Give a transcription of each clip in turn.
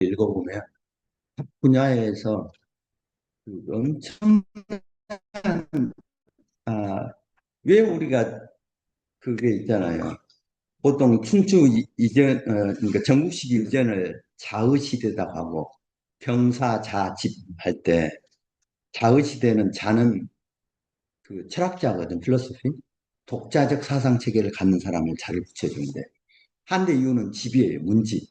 읽어보면 각 분야에서 그 엄청 아, 왜 우리가 그게 있잖아요. 보통 춘추 이전, 그러니까 전국시기 이전을 자의시대라고 하고 병사자집 할 때 자의시대는 자는 그 철학자거든, 필로소피. 독자적 사상 체계를 갖는 사람을 자를 붙여주는데 한대 이유는 집이에요, 문집.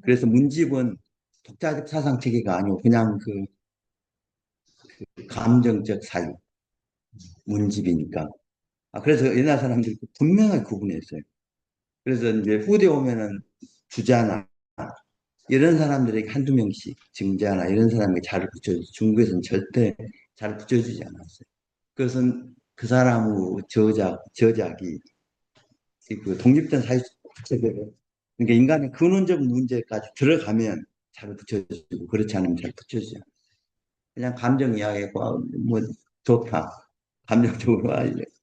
그래서 문집은 독자적 사상 체계가 아니고 그냥 그 감정적 사유, 문집이니까. 그래서 옛날 사람들이 분명하게 구분했어요. 그래서 이제 후대 오면은 주자나 이런 사람들에게 한두 명씩 증자나 이런 사람에게 자를 붙여주지 중국에서는 절대 자를 붙여주지 않았어요. 그것은 그 사람의 저작이 그 독립된 사회체계를 그러니까 인간의 근원적 문제까지 들어가면 자를 붙여주고 그렇지 않으면 잘 붙여주지 않아요. 그냥 감정 이야기고 뭐 좋다. 감정적으로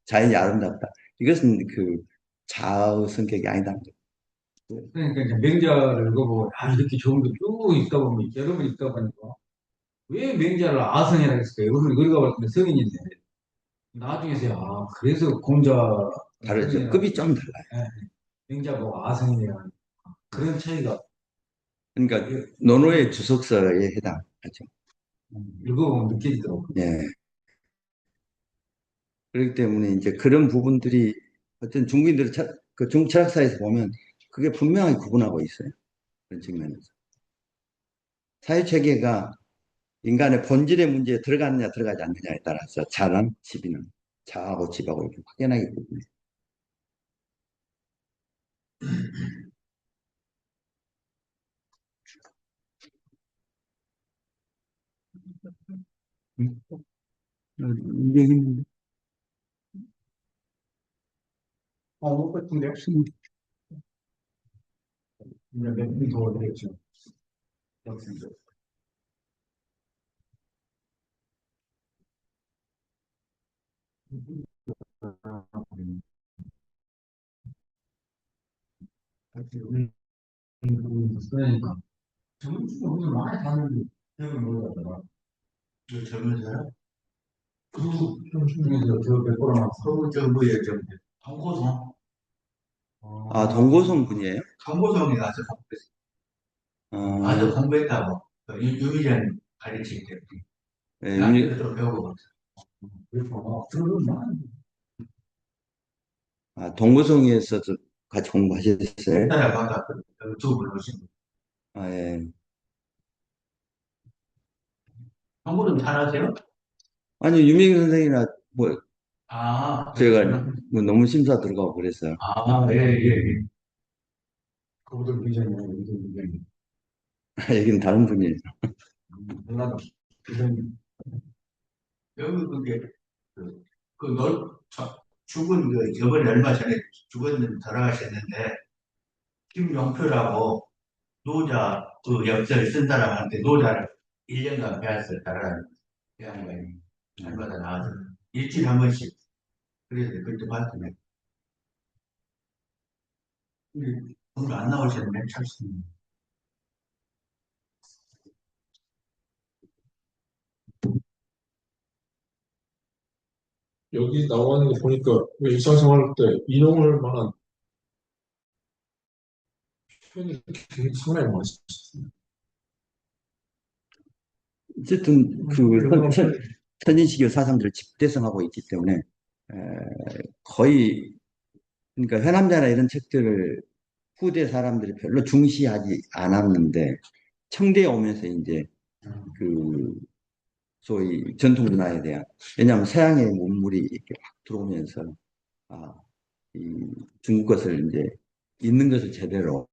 자연이 아름답다. 이것은 그 자의 성격이 아니다. 그러니까 이제 맹자를 읽어보고, 이렇게 좋은 게 쭉 있다 보면, 여러 번 있다 보니까, 왜 맹자를 아성이라고 했을까요? 이걸 읽어볼 때는 성인인데, 나중에서야, 그래서 공자 다르죠. 성인이라고, 급이 좀 달라요. 예, 맹자 보고 아성이라는 그런 차이가 그러니까 논어의 주석서에 해당하죠. 읽어보면 느껴지더라고요. 예. 그렇기 때문에 이제 그런 부분들이 어떤 중국인들 그 중국 철학사에서 보면 그게 분명히 구분하고 있어요. 그런 측면에서. 사회체계가 인간의 본질의 문제에 들어가느냐 들어가지 않느냐에 따라서 자랑, 집이는 자하고 집하고 이렇게 확연하게 구분해요. 이게 힘든데. 못 같은데요? 이제 몇분더 되겠죠. 그렇습니다. 그러니까. 젊은 친구 오늘 많이 가는 기억을 모르겠더라. 그 젊은이요? 그 중에서 저 백보라 나서 저 뭐예요, 저 동고성. 동고성 분이에요? 동고성에 가서 공부했어요. 아주 어, 공부했다고. 그 유미련 가르칠 때 예, 대학교에서 또 배우고 그랬어요. 그리고 들으면 많은 동고성에서도 같이 공부하셨어요? 옛날에 그 유튜브를 보시고 예. 공부 좀 잘하세요? 아니, 유명 선생이나 뭐 제가 그러시구나. 뭐 너무 심사 들어가고 그래서 예, 예, 예. 그분들 비전이에요, 그분들 비전. 여기는 다른 분이에요. 몰라도 비전. 여기 그게 그, 죽은 그 저번에 얼마 전에 죽었는 돌아가셨는데 김용표라고 노자 그 역사를 쓴 사람한테 노자를 1년간 배웠어요. 따라가는 그 양반이 날마다 나와서 일주일에 한 번씩 그래서 그때 봤더니 오늘 안 나오셨네 찰스님. 여기 나와 있는 거 보니까 왜 일상생활 때 인용할 만한 표현이 굉장히 상당히 많습니다. 어쨌든 선인식의 사상들을 집대성하고 있기 때문에 에, 거의 그러니까 회남자나 이런 책들을 후대 사람들이 별로 중시하지 않았는데 청대에 오면서 이제 그 소위 전통 문화에 대한 왜냐하면 서양의 문물이 이렇게 확 들어오면서 아, 이 중국 것을 이제 있는 것을 제대로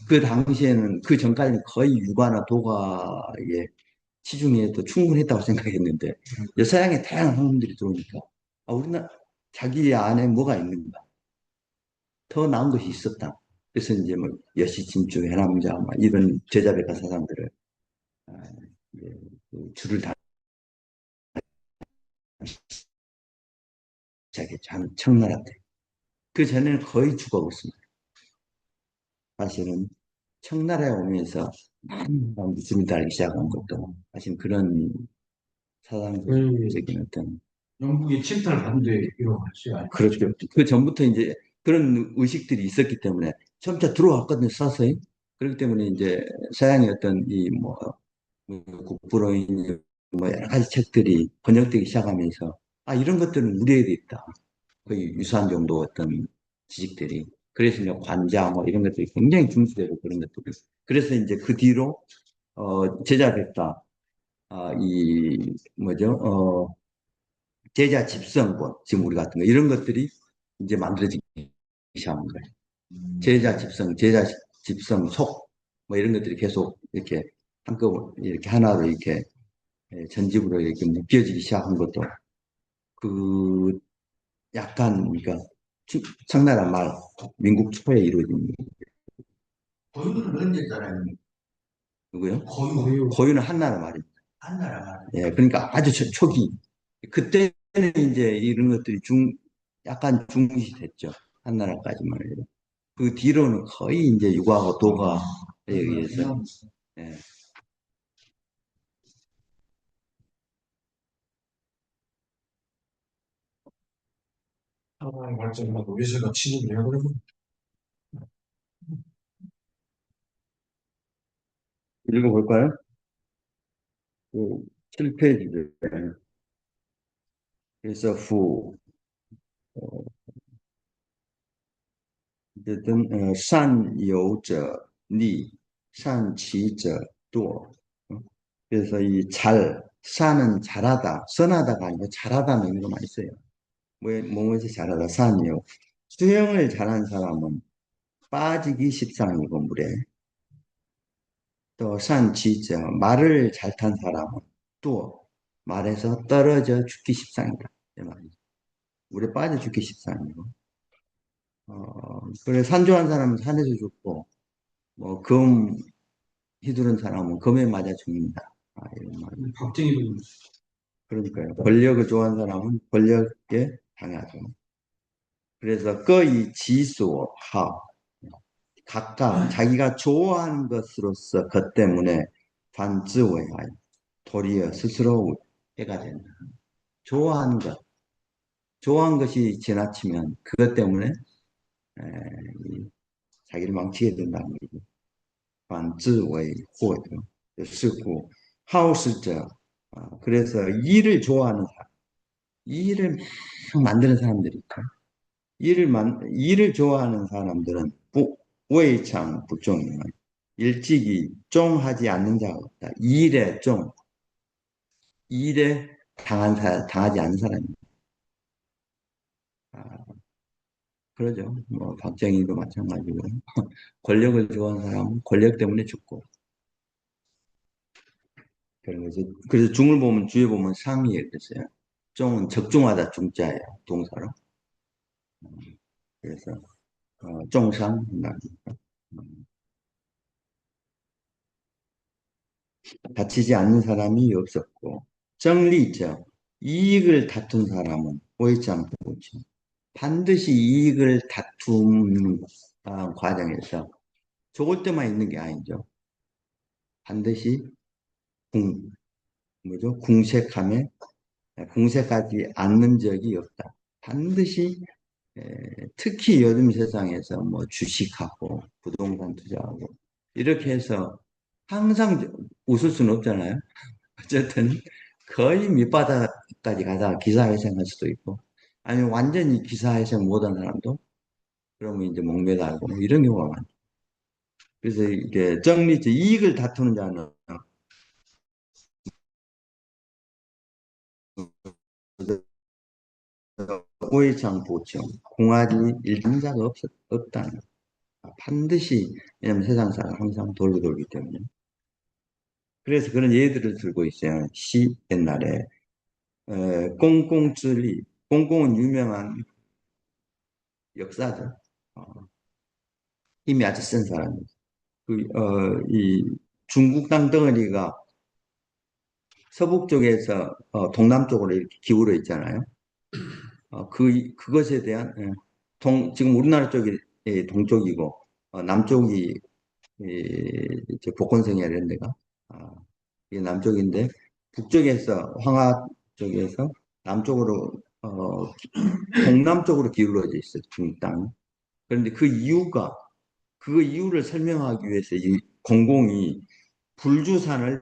그 당시에는 그 전까지는 거의 유가나 도가의 시중에도 충분했다고 생각했는데 서양의 다양한 학문들이 들어오니까 우리나라 자기 안에 뭐가 있는가 더 나은 것이 있었다. 그래서 이제 뭐 여시진주, 해남자 뭐 이런 제자백과 사상들을 아, 이제 그 줄을 다 시작했죠. 한 청나라 때. 그 전에는 거의 죽어버렸습니다. 사실은 청나라에 오면서 많은 사람들이 줄을 달기 시작한 것도 사실 그런 사상적인 어떤 영국의 침탈 반대 이런 것이 아니에요. 그렇죠. 그 전부터 이제 그런 의식들이 있었기 때문에 점차 들어왔거든요, 서서히. 그렇기 때문에 이제 서양의 어떤 이 뭐 국부로인 뭐 여러 가지 책들이 번역되기 시작하면서 아 이런 것들은 우리에게 있다. 거의 유사한 정도 어떤 지식들이. 그래서 이제 관자 뭐 이런 것들이 굉장히 중시되고 그런 것들이. 그래서 이제 그 뒤로 제자 백다 이 뭐죠 제자 집성본 지금 우리 같은 거 이런 것들이 이제 만들어지기 시작한 거예요. 제자 집성, 제자 집성 속 뭐 이런 것들이 계속 이렇게 한꺼번에 이렇게 하나로 이렇게 전집으로 이렇게 묶여지기 시작한 것도 그 약간 그러니까 청나라 말 민국 초에 이루어진 고유는 언제 따라합니까? 누구요? 고유. 고유는 한나라 말입니다. 한나라 말. 예, 그러니까 아주 초기 그때는 이제 이런 것들이 약간 중시됐죠. 한나라까지만 해도. 그 뒤로는 거의 이제 육아하고 도가에 의해서 예. 상황 발전하고 위세가 침입을 해버리고 읽어볼까요? 그 7페이지를. 그래서 어쨌든善有者 리, 善其者 도. 그래서 이善은 잘하다, 선하다가 아니고 잘하다는 의미로 많이 써요. 무엇이 잘하다,善이요. 수영을 잘한 사람은 빠지기 십상이고 물에. 또善지者, 말을 잘 탄 사람은 또 말에서 떨어져 죽기 십상이다. 이 말이죠. 물에 빠져 죽기 십상이고. 그래 산조한 사람은 산에서 죽고 뭐 휘두른 사람은 검에 맞아 죽는다. 이런 말. 박정희도 그러니까요. 권력을 좋아하는 사람은 권력에 당하죠. 그래서 거의 지수하 각각 자기가 좋아하는 것으로서 그 때문에 반즈웨하이 도리어 스스로 해가 된다. 좋아하는 것, 좋아하는 것이 지나치면 그것 때문에 자기를 망치게 된다는 거죠. 반즈웨이 호죠. 쓰고 하우스죠. 그래서 일을 좋아하는 사람, 일을 막 만드는 사람들이 있죠. 일을 좋아하는 사람들은 웨이창 부종이면 일찍이 쫑하지 않는 자가 없다. 일에 당하지 않는 사람입니다. 그러죠. 뭐 박정희도 마찬가지고 권력을 좋아하는 사람은 권력 때문에 죽고 그런 거죠. 그래서 중을 보면 주에 보면 상이에 그랬어요. 쫑은 적중하다 중자예요. 동사로. 그래서 쫑상 한다니까. 다치지 않는 사람이 없었고 정리죠. 이익을 다툰 사람은 보이지 않고 있죠. 반드시 이익을 다투는 과정에서 좋을 때만 있는 게 아니죠. 반드시 궁, 뭐죠? 궁색하지 않는 적이 없다. 반드시 특히 요즘 세상에서 뭐 주식하고 부동산 투자하고 이렇게 해서 항상 웃을 수는 없잖아요. 어쨌든 거의 밑바닥까지 가다가 기사회생할 수도 있고 아니면 완전히 기사회생 못한 사람도 그러면 이제 목매달고 뭐 이런 경우가 많죠. 그래서 이게 정리지 이익을 다투는 자는 오해창 보청 공하지 일장자가 없다는 거. 반드시 왜냐면 세상 사람 항상 돌고 돌기 때문에 그래서 그런 예들을 들고 있어요. 옛날에 꽁꽁쯔리 꽁꽁은 유명한 역사죠. 힘이 아주 센 사람이에요. 이 중국 땅 덩어리가 서북 쪽에서 동남쪽으로 이렇게 기울어 있잖아요. 그것에 대한 지금 우리나라 쪽이 동쪽이고 남쪽이 저 복건성이야 이런 데가 이게 남쪽인데 북쪽에서 황하 쪽에서 남쪽으로 동남쪽으로 기울어져 있어요. 중국 땅. 그런데 그 이유를 설명하기 위해서 이 공공이 불주산을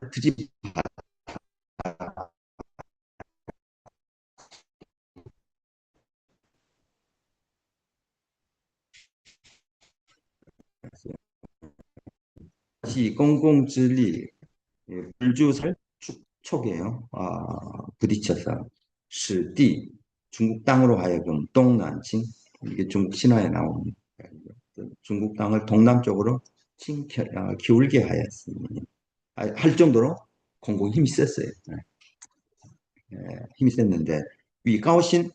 다시 공공治理 불주산을 축척해요. 부딪혀서 실디 중국 땅으로 하여금 동난칭 이게 중국 신화에 나오는 중국 땅을 동남쪽으로 기울게 하였습니다. 할 정도로 공공이 힘이 셌어요. 힘이 셌는데 이 가오신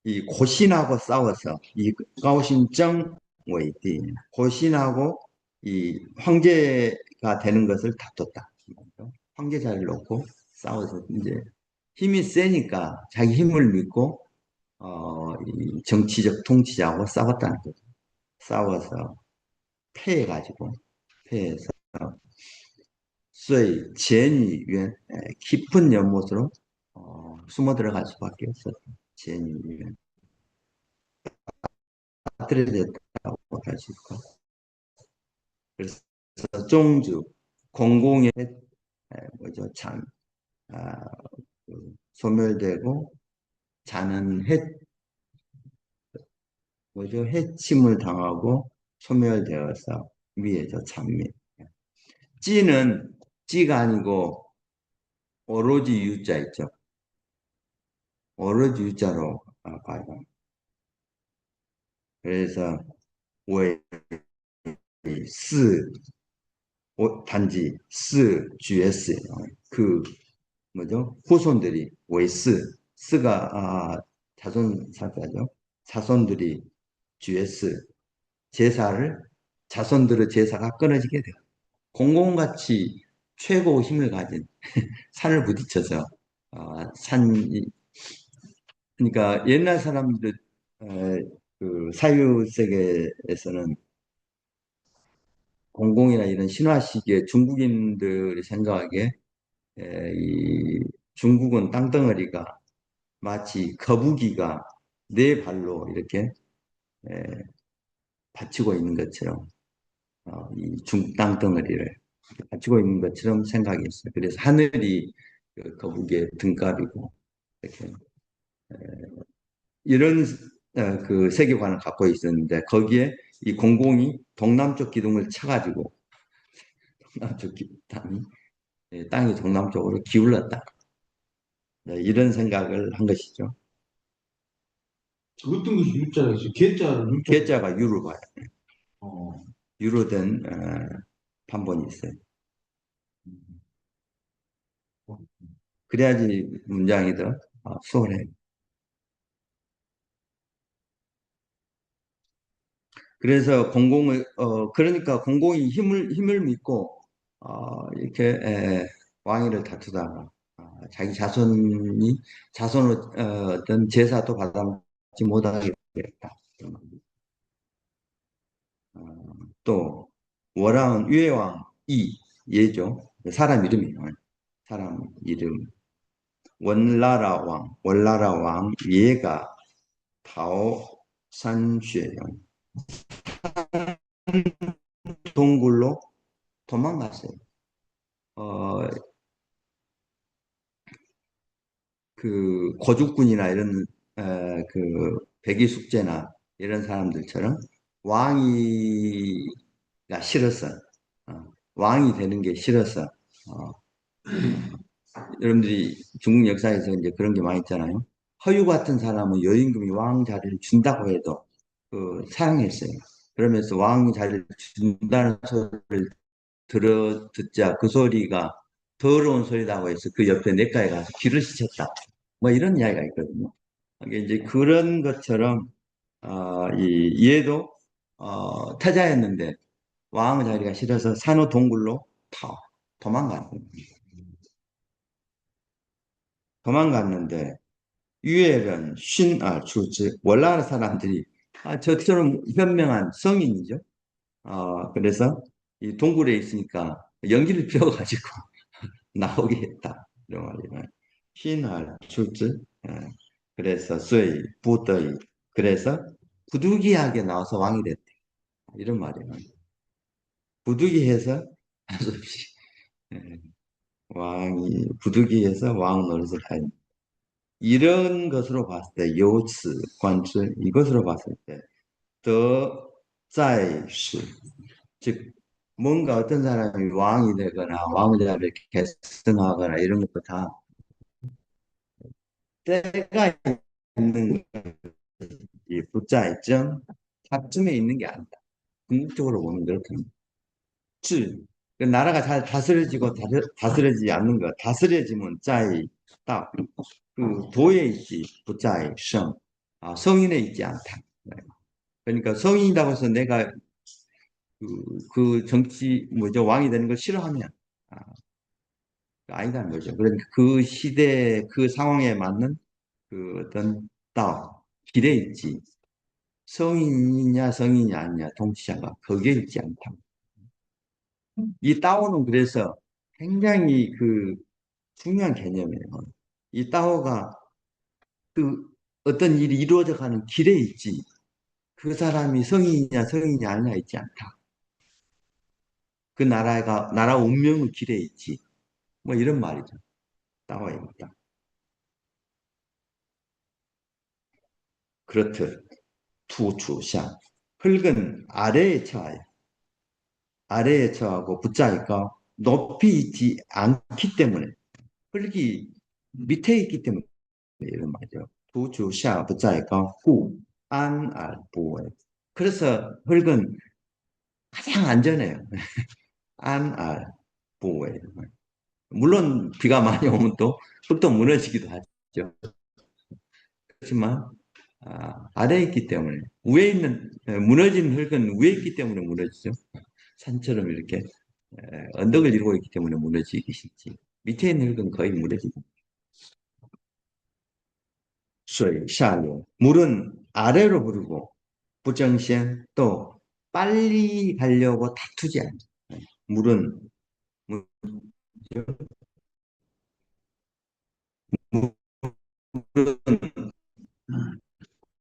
이 고신하고 싸워서 이 가오신정 웨이디 고신하고 이 황제가 되는 것을 다퉜다. 황제 자리를 놓고 싸워서 이제 힘이 세니까 자기 힘을 믿고 이 정치적 통치자하고 싸웠다는 거죠. 싸워서 패해가지고 패해서 所以监狱院 깊은 연못으로 숨어 들어갈 수밖에 없었어요.监狱院 빠뜨려졌다고 할 수 있고 그래서 종주 공공의 뭐죠 참 소멸되고 자는 뭐죠 해침을 당하고 소멸되어서 위에서 찬미 찌는 찌가 아니고 오로지 유자 있죠. 오로지 유자로 봐요. 그래서 왜 스 단지 스 GS 그 뭐죠 후손들이 웨스 스가 자손 사자죠. 자손들이 GS 제사를 자손들의 제사가 끊어지게 돼요. 공공같이 최고 힘을 가진 산을 부딪혀서 산이 그러니까 옛날 사람들 그 사유 세계에서는 공공이나 이런 신화 시기에 중국인들이 생각하기에 이 중국은 땅덩어리가 마치 거북이가 네 발로 이렇게 받치고 있는 것처럼 이 중국 땅덩어리를 받치고 있는 것처럼 생각이 있어요. 그래서 하늘이 그 거북이의 등갑이고 이렇게 이런 그 세계관을 갖고 있었는데 거기에 이 공공이 동남쪽 기둥을 쳐가지고 동남쪽 땅이 동남쪽으로 기울었다. 이런 생각을 한 것이죠. 어떤 것이 유자가 있어요? 개자를 유자. 개자가 유로 봐요. 어. 유로 된 판본이 있어요. 그래야지 문장이 더 수월해요. 그래서 그러니까 공공이 힘을 믿고 이렇게 왕위를 다투다가 자기 자손의 어떤 제사도 받지 못하게 됐다. 또 워랑은 유해왕 예죠. 사람 이름이에요. 사람 이름 월나라 왕 예가 타오 산쉐영 동굴로 도망갔어요. 그 고죽군이나 이런 그 백의 숙제나 이런 사람들처럼 왕이가 싫었어. 왕이 되는 게 싫었어. 여러분들이 중국 역사에서 이제 그런 게 많이 있잖아요. 허유 같은 사람은 여임금이 왕 자리를 준다고 해도 사양했어요. 그러면서 왕 자리를 준다는 소리를 듣자 그 소리가 더러운 소리라고 해서 그 옆에 냇가에 가서 귀를 씻었다. 뭐 이런 이야기가 있거든요. 이게 이제 그런 것처럼 얘도 태자였는데 왕 자리가 싫어서 산후 동굴로 도망갔어요. 도망갔는데 유해는 주지 원나라 사람들이 저처럼 현명한 성인이죠. 그래서 이 동굴에 있으니까 연기를 피워가지고 나오게 했다. 이런 말이에요. 흰알 출즈. 그래서 쇠, 부더이. 그래서 부득이하게 나와서 왕이 됐대. 이런 말이에요. 부득이해서 할 수 없이 예, 왕이 부득이해서 왕 노릇을 한 이런 것으로 봤을 때 요츠, 관즈 이것으로 봤을 때 더,在시 즉 뭔가 어떤 사람이 왕이 되거나 왕자를 계승하거나 이런 것도 다 때가 있는 이 부자이점 타쯤에 있는 게 아니다. 궁극적으로 보면 그렇습니다. 질, 그 나라가 잘 다스려지고 다스려지지 않는 것, 다스려지면 짜이 딱, 그 도에 있지 부자이 성, 성인에 있지 않다. 네. 그러니까 성인이라고 해서 내가 그 정치 뭐죠 왕이 되는 걸 싫어하면 아, 아니다는 거죠. 그러니까 그 시대 그 상황에 맞는 그 어떤 딱 길에 있지 성인이냐 성인이 아니냐 동치자가 거기에 있지 않다. 이 따오는 그래서 굉장히 그 중요한 개념이에요. 이 따오가 그 어떤 일이 이루어져 가는 길에 있지 그 사람이 성인이냐 성인이 아니냐 있지 않다. 그 나라 운명의 길에 있지. 뭐 이런 말이죠. 따오입니다. 그렇듯 투추샹 흙은 아래에 처해요. 아래에 처하고 붙자니까 높이 있지 않기 때문에 흙이 밑에 있기 때문에 이런 말이죠. 투추샤 붙자니까 구, 안, 알, 보에. 그래서 흙은 가장 안전해요. 안, 알, 보에. 물론 비가 많이 오면 또 흙도 무너지기도 하죠. 그렇지만 아래에 있기 때문에 위에 있는 무너진 흙은 위에 있기 때문에 무너지죠. 산처럼 이렇게 언덕을 이루고 있기 때문에 무너지기 쉽지. 밑에 있는 흙은 거의 무너지고. 수 샤요. 물은 아래로 흐르고 부정시엔 또 빨리 가려고 다투지 않죠. 물은 물은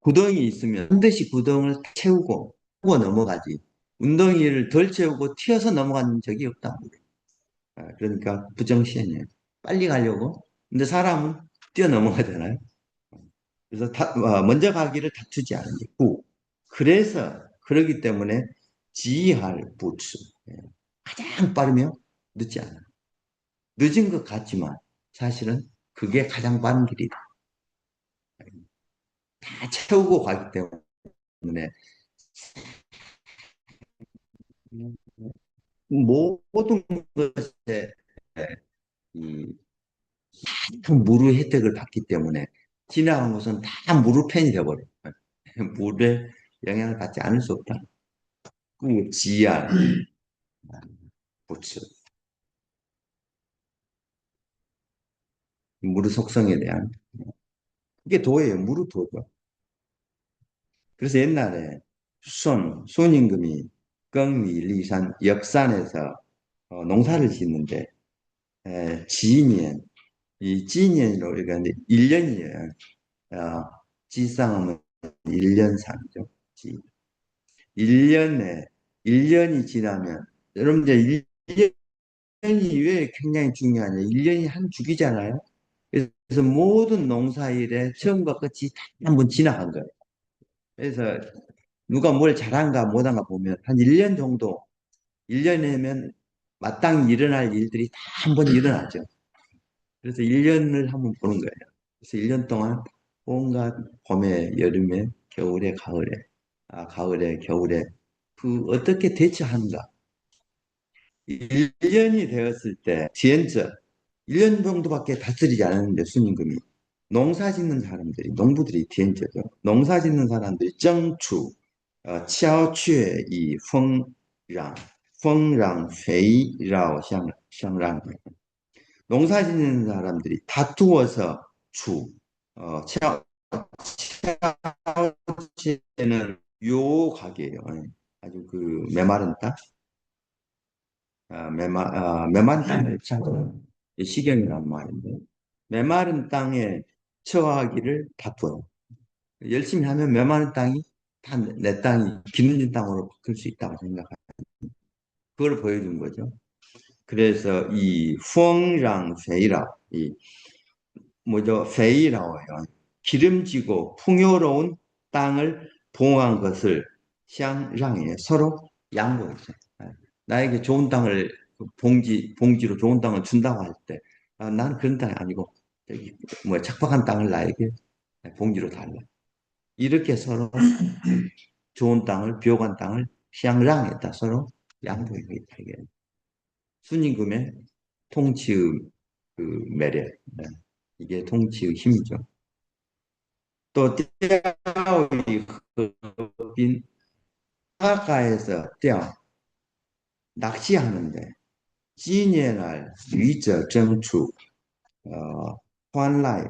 구덩이 있으면 반드시 구덩을 채우고 넘어가지. 웅덩이를 덜 채우고 튀어서 넘어간 적이 없다. 그러니까 부정시행이에요. 빨리 가려고. 근데 사람은 뛰어넘어가잖아요. 그래서 먼저 가기를 다투지 않은 게 구. 그래서 그러기 때문에 지할 부츠. 가장 빠르며 늦지 않아. 늦은 것 같지만 사실은 그게 가장 빠른 길이다. 다 채우고 가기 때문에 모든 것에 이 무료 혜택을 받기 때문에 지나간 것은 다 무료팬이 되어버려요. 물의 영향을 받지 않을 수 없다. 그 지하 부츠 물의 속성에 대한 그게 도예요. 물의 도죠. 그래서 옛날에 손임금이 껑미 리산 역산에서 농사를 짓는데 지년 이 지년으로 얘기하는데 1년이에요. 지상은 1년상이죠. 1년에 1년이 지나면 여러분들 1년이 왜 굉장히 중요하냐? 1년이 한 주기잖아요. 그래서 모든 농사일에 처음과 끝이 다 한번 지나간 거예요. 그래서 누가 뭘 잘한가 못한가 보면 한 1년 정도 1년이면 마땅히 일어날 일들이 다 한 번 일어나죠. 그래서 1년을 한번 보는 거예요. 그래서 1년 동안 온갖 봄에, 여름에, 겨울에, 가을에, 가을에, 겨울에 그 어떻게 대처하는가. 1년이 되었을 때 지엔저 1년 정도밖에 다스리지 않았는데 순임금이 농사 짓는 사람들이 농부들이 디엔저죠. 농사 짓는 사람들이 정추 치아취의 이 펑랑 펑랑 회이라오 샹랑 농사 짓는 사람들이 다투어서 추 치아취는 요 가게예요. 아주 그 메마른 땅 메마른 땅을 찾아. 이 시경이란 말인데, 메마른 땅에 처하기를 바빠요. 열심히 하면 메마른 땅이 다 내 땅이 기름진 땅으로 바뀔 수 있다고 생각해요. 그걸 보여준 거죠. 그래서 이 후엉랑 페이라, 이 뭐죠? 페이라워요. 기름지고 풍요로운 땅을 봉한 것을 샹랑에 서로 양보했어요. 나에게 좋은 땅을 봉지로 좋은 땅을 준다고 할 때, 나는 그런 땅이 아니고 저기 뭐 척박한 땅을 나에게 봉지로 달라. 이렇게 서로 좋은 땅을 비옥한 땅을 샹랑했다. 서로 양보했다. 이게 순임금의 통치의 그 매력, 네. 이게 통치의 힘이죠. 또 떼아오이 빈 바닷가에서 떼아 낚시하는데 지니날 위저 정추 환라이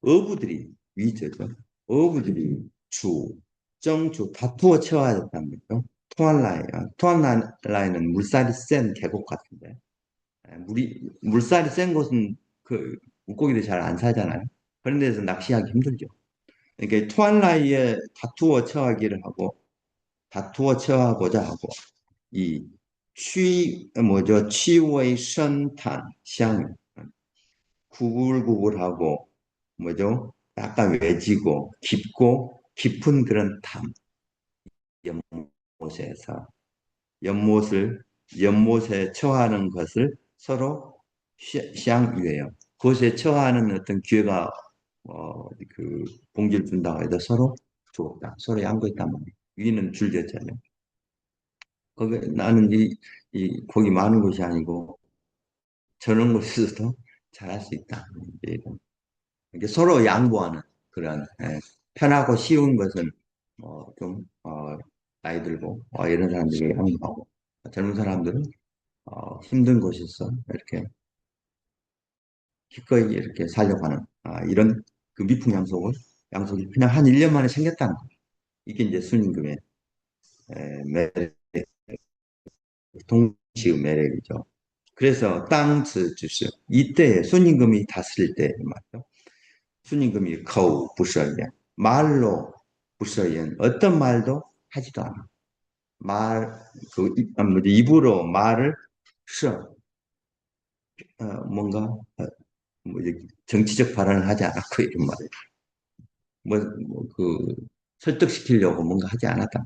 어부들이 위저죠. 어부들이 주 정주 다투어 쳐야 됐다는 거죠. 투안라이는 물살이 센 계곡 같은데 물살이 센 곳은 그 물고기들이 잘 안 살잖아요. 그런 데서 낚시하기 힘들죠. 그러니까 투안라이에 다투어 처하기를 하고 다투어 처하고자 하고 이 뭐죠? 취의 선탄 샹 구불구불하고 뭐죠? 약간 외지고 깊고 깊은 그런 탐 연못에서 연못을 연못에 처하는 것을 서로 샹유예요. 그것에 처하는 어떤 기회가 그 봉지를 준다고 해도 서로 주었다. 서로 양보했단 말이에요. 위는 줄졌잖아요. 거기 나는 이 복이 많은 곳이 아니고 저런 곳에서도 잘할 수 있다. 이게 서로 양보하는 그런 편하고 쉬운 것은 좀 나이 들고 이런 사람들이 양보하고 젊은 사람들은 힘든 곳에서 이렇게 기꺼이 이렇게 살려고 하는 이런 그 양속이 그냥 한 1년 만에 생겼다는 거예요. 이게 이제 순임금의 매력, 동치의 매력이죠. 그래서 땅츠 주스 이때 순임금이 다스릴 때 말이죠. 순임금이 거우 부서연 말로 부서연 어떤 말도 하지도 않아. 입으로 말을 써 뭔가 뭐 정치적 발언을 하지 않았고 이런 말이에요. 그 설득시키려고 뭔가 하지 않았다.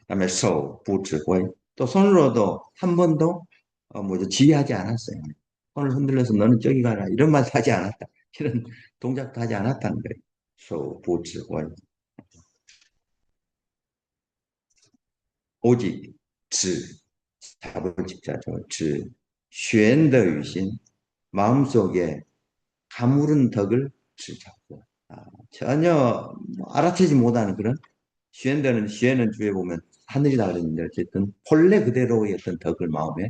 그다음에 부지회 또 손으로도 한 번도 뭐죠 지휘하지 않았어요. 손을 흔들려서 너는 저기 가라 이런 말 하지 않았다. 이런 동작도 하지 않았다는 거예요. 부지회 오직 지 답을 집자죠. 지玄的유신 마음속에 가물은 덕을 잡고 전혀 알아채지 못하는 그런 슈엔은 주에 보면 하늘이다 그랬는데 어쨌든 본래 그대로의 어떤 덕을 마음에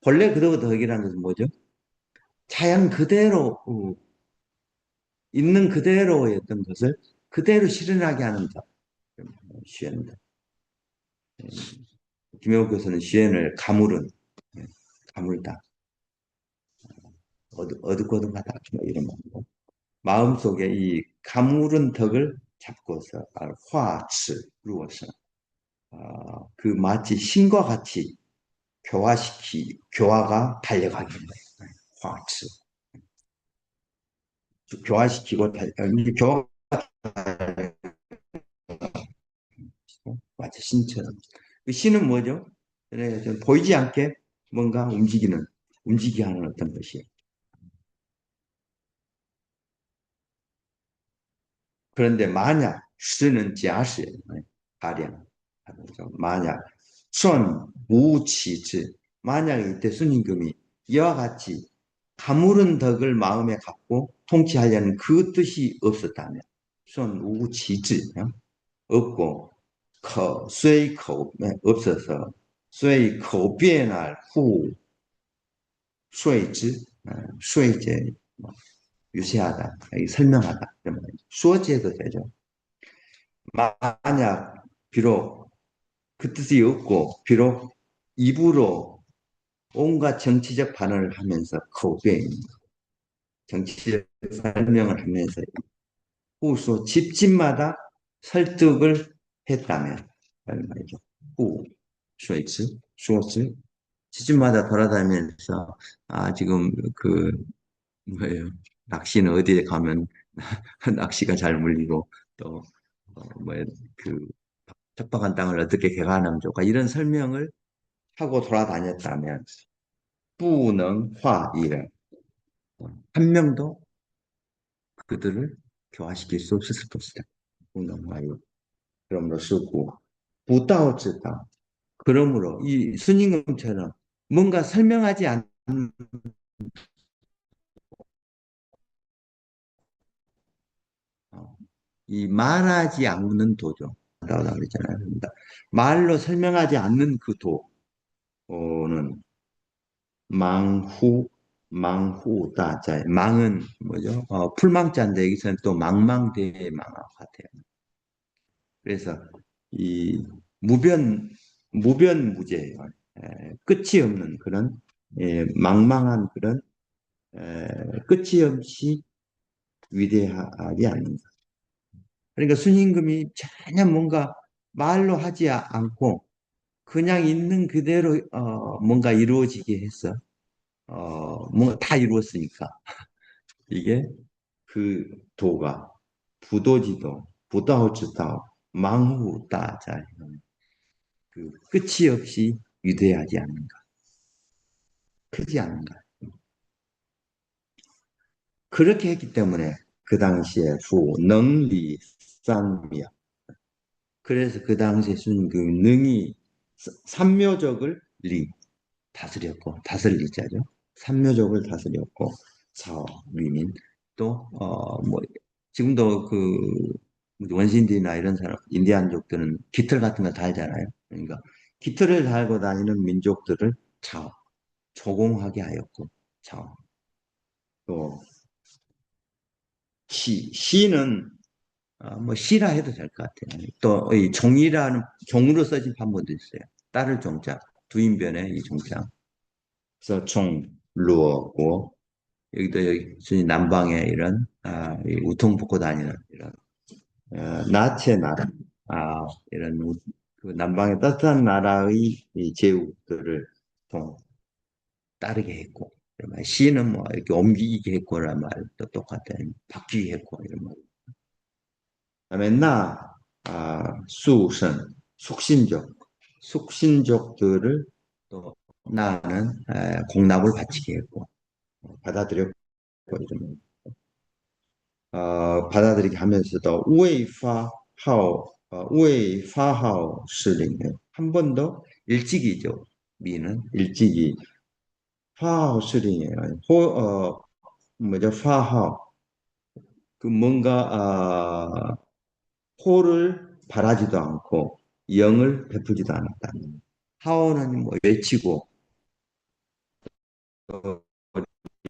본래 그대로 덕이라는 것은 뭐죠? 자연 그대로 있는 그대로의 어떤 것을 그대로 실현하게 하는 덕 슈엔드 김영욱 교수는 슈엔을 가물은 가물다 어둑어둑하다 뭐 이런 말이고 마음속에 이 가물은 덕을 잡고서 화치 루어서 그 마치 신과 같이 교화가 달려가게 된 거예요. 화치 교화시키고 이제 교화가 마치 신처럼 그 신은 뭐죠? 좀 보이지 않게 뭔가 움직이게 하는 어떤 것이에요. 그런데 만약 쓰는假使 가령 만약 손무치지 만약 이때 순임금이 이와 같이 가물은 덕을 마음에 갖고 통치하려는 그 뜻이 없었다면 손무치지 없고 쇠口 없어서 쇠口变할 후 쇠지 쇠제 유세하다 설명하다 수어제도 되죠. 만약 비록 그 뜻이 없고 비록 입으로 온갖 정치적 반응을 하면서 코베인 정치적 설명을 하면서 후소 집집마다 설득을 했다면 말이죠. 후 쇼츠 집집마다 돌아다니면서 지금 그 뭐예요? 낚시는 어디에 가면 낚시가 잘 물리고 또 뭐예요? 그 척박한 땅을 어떻게 개간하면 좋을까 이런 설명을 하고 돌아다녔다면 부능화이래 한 명도 그들을 교화시킬 수 없었을 것이다. 부능화이 그러므로 쓰고 부다오즈다 그러므로 이 순임금처럼 뭔가 설명하지 않는 이 말하지 않는 도죠. 라고 그랬잖아요. 그러니까 말로 설명하지 않는 그 도는 망후다자 망은 뭐죠? 풀망자인데 여기서는 또 망망대해 망과 같아요. 그래서 이 무변무제예요. 끝이 없는 그런 망망한 그런 끝이 없이 위대하지 않는가. 그러니까 순임금이 전혀 뭔가 말로 하지 않고 그냥 있는 그대로 뭔가 이루어지게 했어. 뭔가 다 이루었으니까 이게 그 도가 부도지도 부다오주다오 망후다자 그 끝이 없이 위대하지 않는가 크지 않는가 그렇게 했기 때문에 그 당시에 후 능리 쌍미야 그래서 그 당시에 순 그 능이 삼묘적을 다스렸고 다스리자죠. 삼묘적을 다스렸고 사어 위민 또뭐 지금도 그 원시인들이나 이런 사람 인디안족들은 깃털 같은 거 달잖아요. 그러니까 깃털을 달고 다니는 민족들을 차오 조공하게 하였고 차오 또 시는 뭐 시라 해도 될 것 같아요. 또 이 종이라는 종으로 써진 판본도 있어요. 따를 종자 두인변의 이 종자. 그래서 종, 루어고 여기도 여기 남방에 이런 이 우통 벗고 다니는 이런 나체 나라 이런 그 남방의 따뜻한 나라의 이 제국들을 좀 따르게 했고 시는 뭐 이렇게 옮기게 했고란 말도 똑같아요. 바뀌게 했고 이런 말. 그다음에 수선 숙신족들을 또 나는 공납을 바치게 했고 받아들였고 이런 받아들이게 하면서도 우웨이파하오 스링 한 번 더 일찍이죠. 미는 일찍이 파하오 스링이에요. 뭐죠? 파하오 그 뭔가 호를 바라지도 않고 영을 베풀지도 않았다. 하오는 뭐 외치고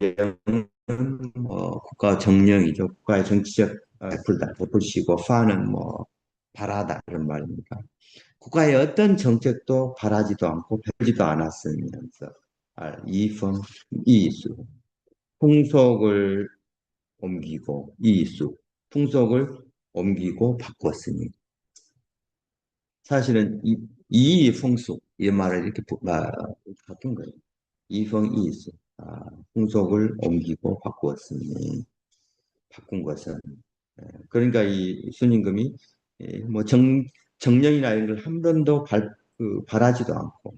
영은 뭐 국가 정령이죠. 국가의 정치적 베풀시고 파는 뭐 바라다 이런 말입니다. 국가의 어떤 정책도 바라지도 않고 베풀지도 않았으면서 이펑 이수 풍속을 옮기고 이수 풍속을 옮기고 바꿨으니 사실은 이풍속 이 말을 이렇게 바꾼 거예요. 이펑 이수 풍속을 옮기고 바꾸었으니 바꾼 것은 그러니까 이 순임금이 뭐 정령이나 이런 걸 한 번도 바라지도 않고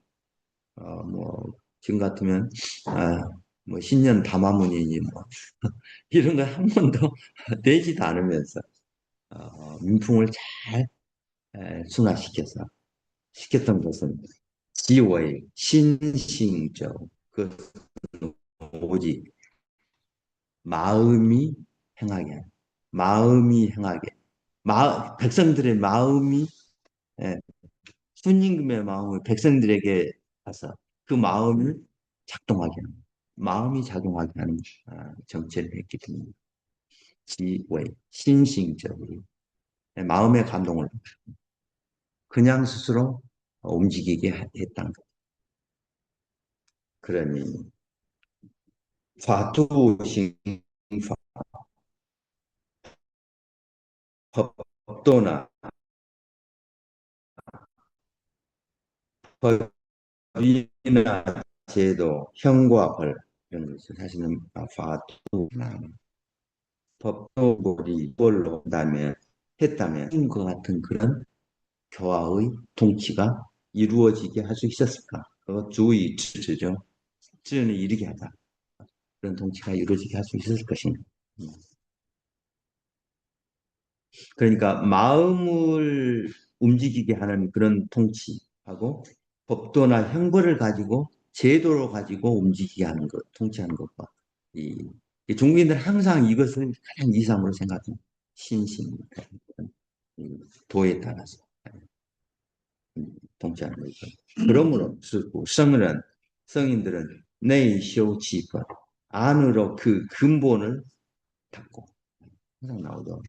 뭐 지금 같으면 뭐 신년 담화문이니 뭐 이런 걸 한 번도 내지도 않으면서 민풍을 잘 순화시켜서 시켰던 것은 지의 신싱적 그 오직 마음이 행하게 마음이 행하게 백성들의 마음이 예, 순임금의 마음을 백성들에게 가서 그 마음을 작동하게 하는 마음이 작용하게 하는 정치를 했기 때문에 지의 신싱적으로 마음의 감동을 그냥 스스로 움직이게 했다는 것. 그러니 화두심파 법도나 법이나 제도, 형과 벌 이런 것을 사실은 화두나 법도벌이 벌로 한다면 했다면 과 같은 그런 교화의 통치가 이루어지게 할 수 있었을까? 그거 주의 즈죠. 즈는 이르게 하다. 그런 통치가 이루어지게 할 수 있었을 것인가? 음. 그러니까 마음을 움직이게 하는 그런 통치하고 법도나 형벌을 가지고 제도를 가지고 움직이게 하는 것, 통치하는 것과 이 중국인들은 항상 이것을 가장 이상으로 생각합니다. 신심, 이 도에 따라서 통치하는 거죠. 그러므로 성인들은 내修치법 안으로 그 근본을 닫고 항상 나오죠.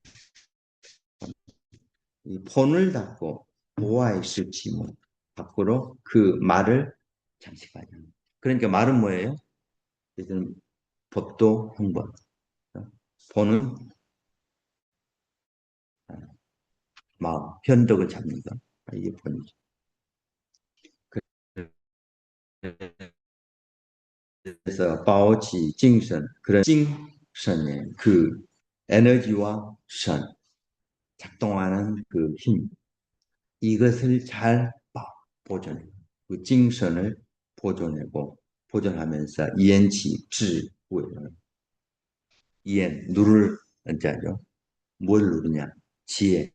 이 본을 닫고 보아의 실치무 밖으로 그 말을 장식하자. 그러니까 말은 뭐예요? 이제는 법도 형법. 본은 마음, 현덕을 잡는 것. 이게 본이죠. 그래서 바오치 징선 그런 징선의 그 에너지와 선 작동하는 그 힘 이것을 잘 보존해 그精神을 보존하고 보존하면서 이엔치 智慧 이엔 누를 자죠. 뭘 누르냐 지혜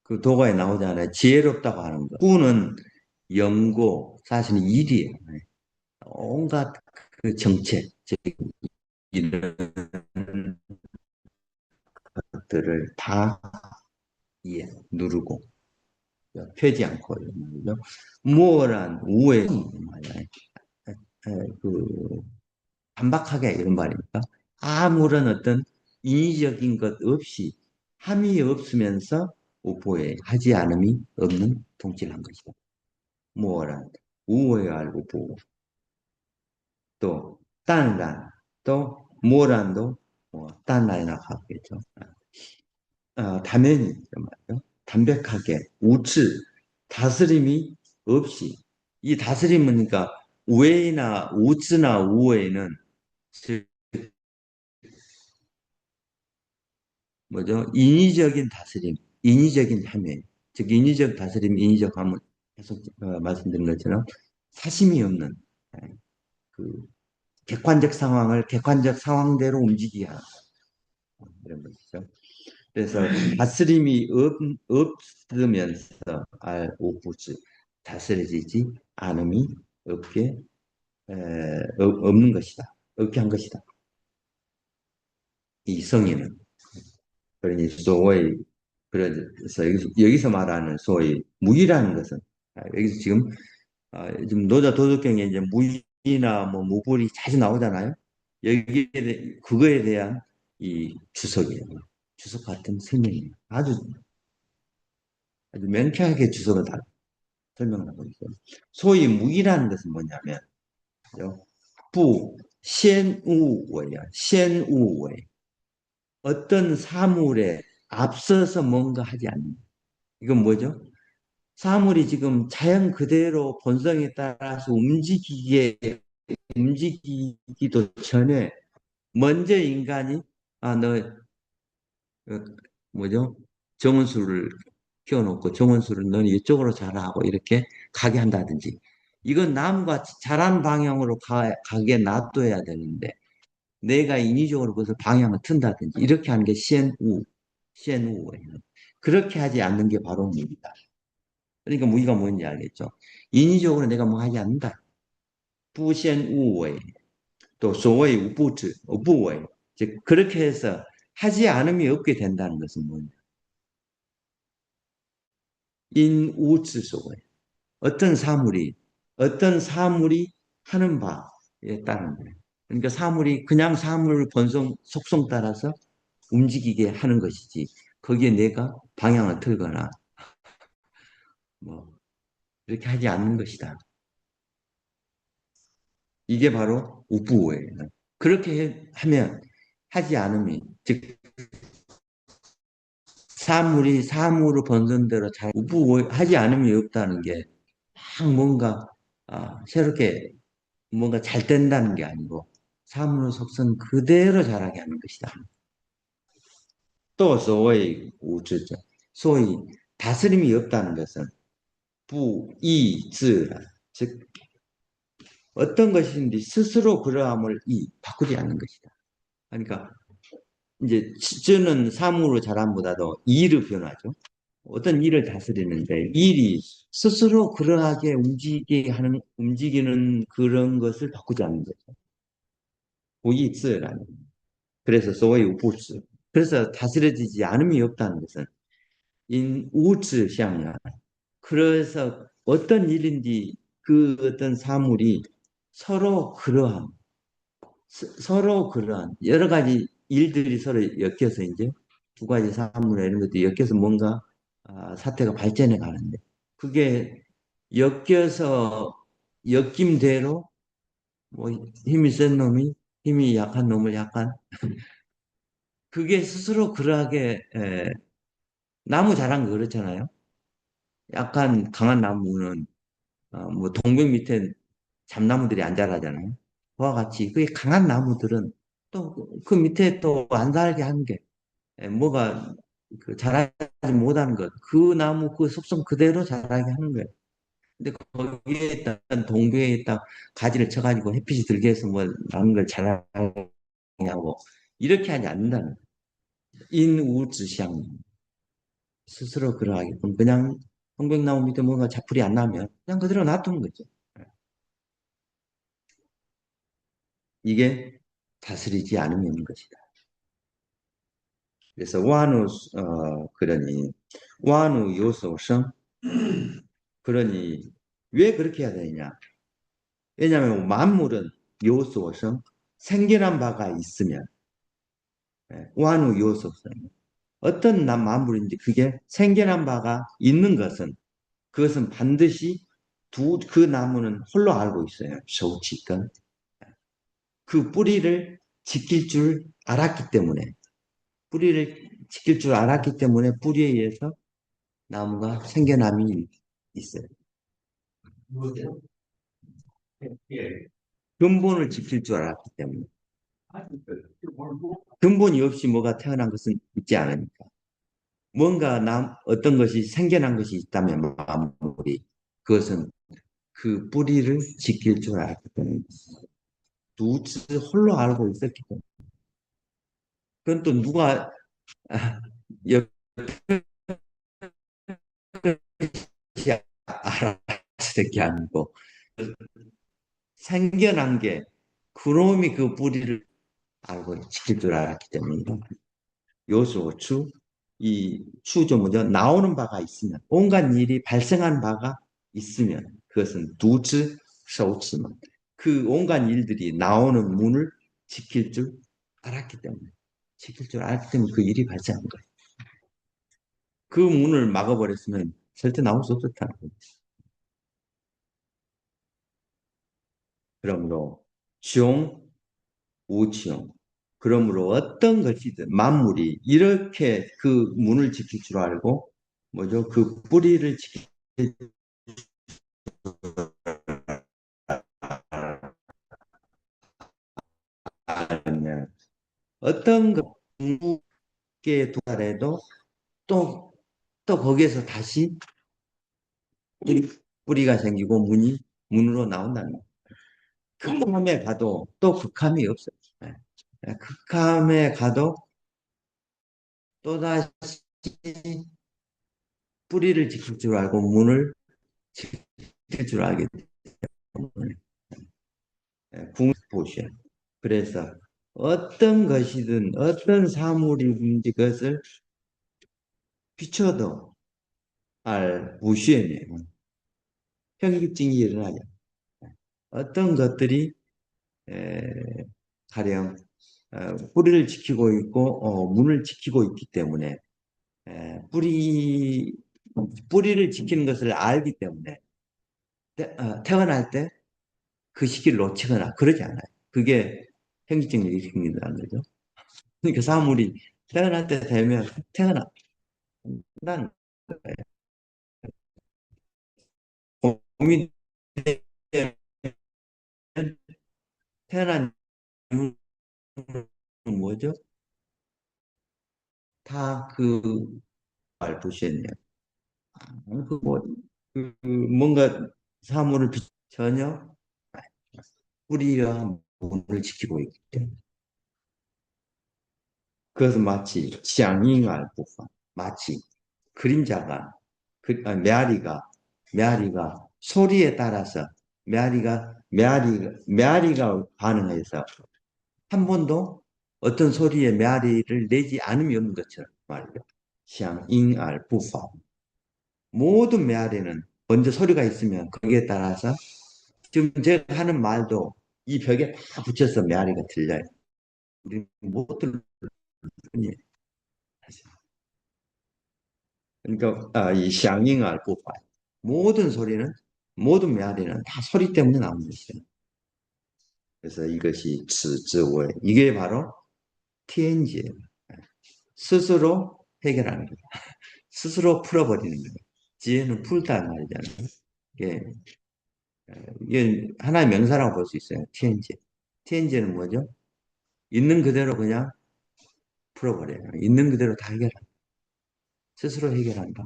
그 도가에 나오잖아요. 지혜롭다고 하는 거. 후는 연고 사실은 일이에요. 온갖 그 정책 이런 것들을 다 이해 누르고 펴지 않고 말이죠. 무어란 우에 그 반박하게 이런 말입니까? 아무런 어떤 인위적인 것 없이 함이 없으면서 우보에 하지 않음이 없는 통치를 한 것이다. 무어란 우에 알고 보고 또 딴란 또 무어란도 뭐 딴란이나 하겠죠. 다면이 말이죠. 담백하게 우칠 다스림이 없이 이 다스림은 그러니까 우웨이나 우츠나 우웨이는 즉 뭐죠? 인위적인 다스림, 인위적인 함에 즉 인위적 다스림, 인위적 함은 계속 말씀드린 것처럼 사심이 없는 그 객관적 상황을 객관적 상황대로 움직이게 하는 이런 것이죠. 그래서 다스림이 없으면서 오부즈 다스려지지 않음이 없는 것이다. 없게 한 것이다. 이 성인은 그러니 소위 그래서 여기서 말하는 소위 무의라는 것은 여기서 지금 노자 도덕경에 이제 무의나 뭐 무불이 자주 나오잖아요. 그거에 대한 이 주석이에요. 주석 같은 설명이에요. 아주 명쾌하게 주석을 다 설명하고 있어요. 소위 무의라는 것은 뭐냐면, 부, 시우웨야, 시우웨. 어떤 사물에 앞서서 뭔가 하지 않는. 이건 뭐죠? 사물이 지금 자연 그대로 본성에 따라서 움직이기도 전에 먼저 인간이, 너, 뭐죠? 정원수를 키워놓고 정원수를 너는 이쪽으로 자라 하고 이렇게 가게 한다든지 이건 남과 잘한 방향으로 가게 놔둬야 되는데 내가 인위적으로 그것을 방향을 튼다든지 이렇게 하는 게 시엔우예요. 그렇게 하지 않는 게 바로 무기다. 그러니까 무기가 뭔지 알겠죠? 인위적으로 내가 뭐 하지 않는다. 부시엔우웨이 또 소위 우부즈, 우부웨이 즉 그렇게 해서 하지 않음이 없게 된다는 것은 뭐냐? 인우즈소에 어떤 사물이 하는 바에 따른 거예요. 그러니까 사물이 그냥 사물 본성 속성 따라서 움직이게 하는 것이지 거기에 내가 방향을 틀거나 뭐 이렇게 하지 않는 것이다. 이게 바로 우부예요. 그렇게 하면 하지 않으면 즉 사물이 사물로 번든 대로 잘 우부하지 않음이 없다는 게 막 뭔가 새롭게 뭔가 잘 된다는 게 아니고 사물의 속성 그대로 자라게 하는 것이다. 또 소위 우주죠. 소위 다스림이 없다는 것은 부이즈라 즉 어떤 것인지 스스로 그러함을 바꾸지 않는 것이다. 그러니까 이제 저는 사물로 자람보다도 이를 변하죠. 어떤 일을 다스리는데 일이 스스로 그러하게 움직이는 그런 것을 바꾸지 않는 거죠. 부이즈라는. 그래서 소위 우부즈. 그래서 다스려지지 않음이 없다는 것은 인우즈향 그래서 어떤 일인지 그 어떤 사물이 서로 그러한 서로 그러한 여러 가지 일들이 서로 엮여서 이제 두 가지 사물이나 이런 것들이 엮여서 뭔가 사태가 발전해 가는데 그게 엮여서 엮임대로 뭐 힘이 센 놈이 힘이 약한 놈을 약간 그게 스스로 그러하게 나무 자란 거 그렇잖아요. 약간 강한 나무는 뭐 동백 밑에 잡나무들이 안 자라잖아요. 그와 같이 그 강한 나무들은 또 그 밑에 또 안 살게 하는 게 뭐가 그 자라지 못하는 것. 그 나무 그 속성 그대로 자라게 하는 거예요. 근데 거기에 일단 동백에 있다 가지를 쳐가지고 햇빛이 들게 해서 뭐 나는 걸 자라냐고 이렇게 하지 않는다는 거예요. 인우즈샹 스스로 그러하게끔 그냥 동백나무 밑에 뭔가 자풀이 안 나면 그냥 그대로 놔두는 거죠. 이게 다스리지 않으면 것이다. 그래서 완우 그러니 완우 요소성 그러니 왜 그렇게 해야 되느냐? 왜냐하면 만물은 요소성 생겨난 바가 있으면 완우 요소성 어떤 만물인지 그게 생겨난 바가 있는 것은 그것은 반드시 그 나무는 홀로 알고 있어요. 소치건 그 뿌리를 지킬 줄 알았기 때문에 뿌리를 지킬 줄 알았기 때문에 뿌리에 의해서 나무가 생겨남이 있어요. 뭐죠? 예. 근본을 지킬 줄 알았기 때문에. 아니, 뭐, 근본이 없이 뭐가 태어난 것은 있지 않으니까. 뭔가 어떤 것이 생겨난 것이 있다면 만물이 그것은 그 뿌리를 지킬 줄 알았기 때문에. 두지 홀로 알고 있었기 때문에. 그건 또 누가 옆에서 알아서 될 게 아니고 생겨난 게 그놈이 그 뿌리를 알고 지킬 줄 알았기 때문이다. 요소 이 추죠 뭐죠? 나오는 바가 있으면 온갖 일이 발생한 바가 있으면 그것은 두즈 서우츠만 그 온갖 일들이 나오는 문을 지킬 줄 알았기 때문에 지킬 줄 알았기 때문에 그 일이 발생한 거예요. 그 문을 막아버렸으면 절대 나올 수 없었다는 거예요. 그러므로 종 우치용 그러므로 어떤 것이든 만물이 이렇게 그 문을 지킬 줄 알고 뭐죠? 그 뿌리를 지킬 알면 어떤 것 궁극에 도달해도 또 거기에서 다시 뿌리가 생기고 문으로 나온다는 거예요. 극함에 가도 또 극함이 없어요. 극함에 가도 또다시 뿌리를 지킬 줄 알고 문을 지킬 줄 알기 때문에 궁보시야. 그래서 어떤 것이든 어떤 사물이든지 그것을 비춰도 무시해내요. 현기증이 일어나죠. 어떤 것들이 가령 뿌리를 지키고 있고 문을 지키고 있기 때문에 뿌리를 지키는 것을 알기 때문에 태어날 때 그 시기를 놓치거나 그러지 않아요. 그게 형식적 일으킨다는 거죠. 그러니까 사물이 태어날 때 되면 태어난다는 거예요. 곰이 되면 태어난 이유는 뭐죠? 다그 알부시했네요. 뭐, 뭔가 사물을 전혀 뿌리와 몸을 지키고 있기 때문에. 그것은 마치 쌍잉알부화, 마치 그림자가, 메아리가 소리에 따라서 메아리가 반응해서 한 번도 어떤 소리에 메아리를 내지 않음이 없는 것처럼 말이죠. 쌍잉알부화. 모든 메아리는 먼저 소리가 있으면 거기에 따라서 지금 제가 하는 말도 이 벽에 다 붙여서 메아리가 들려요. 우리 못 들을 뿐이에요. 그러니까 이 쌍잉알 부파 모든 소리는 모든 메아리는 다 소리 때문에 나오는 것이죠. 그래서 이것이 즈즈웨 이게 바로 TNG예요. 스스로 해결하는 거예요. 스스로 풀어버리는 거예요. 지혜는 풀다 말이잖아요. 이게, 이게 하나의 명사라고 볼 수 있어요. TNG. TNG는 뭐죠? 있는 그대로 그냥 풀어버려요. 있는 그대로 다 해결한다. 스스로 해결한다.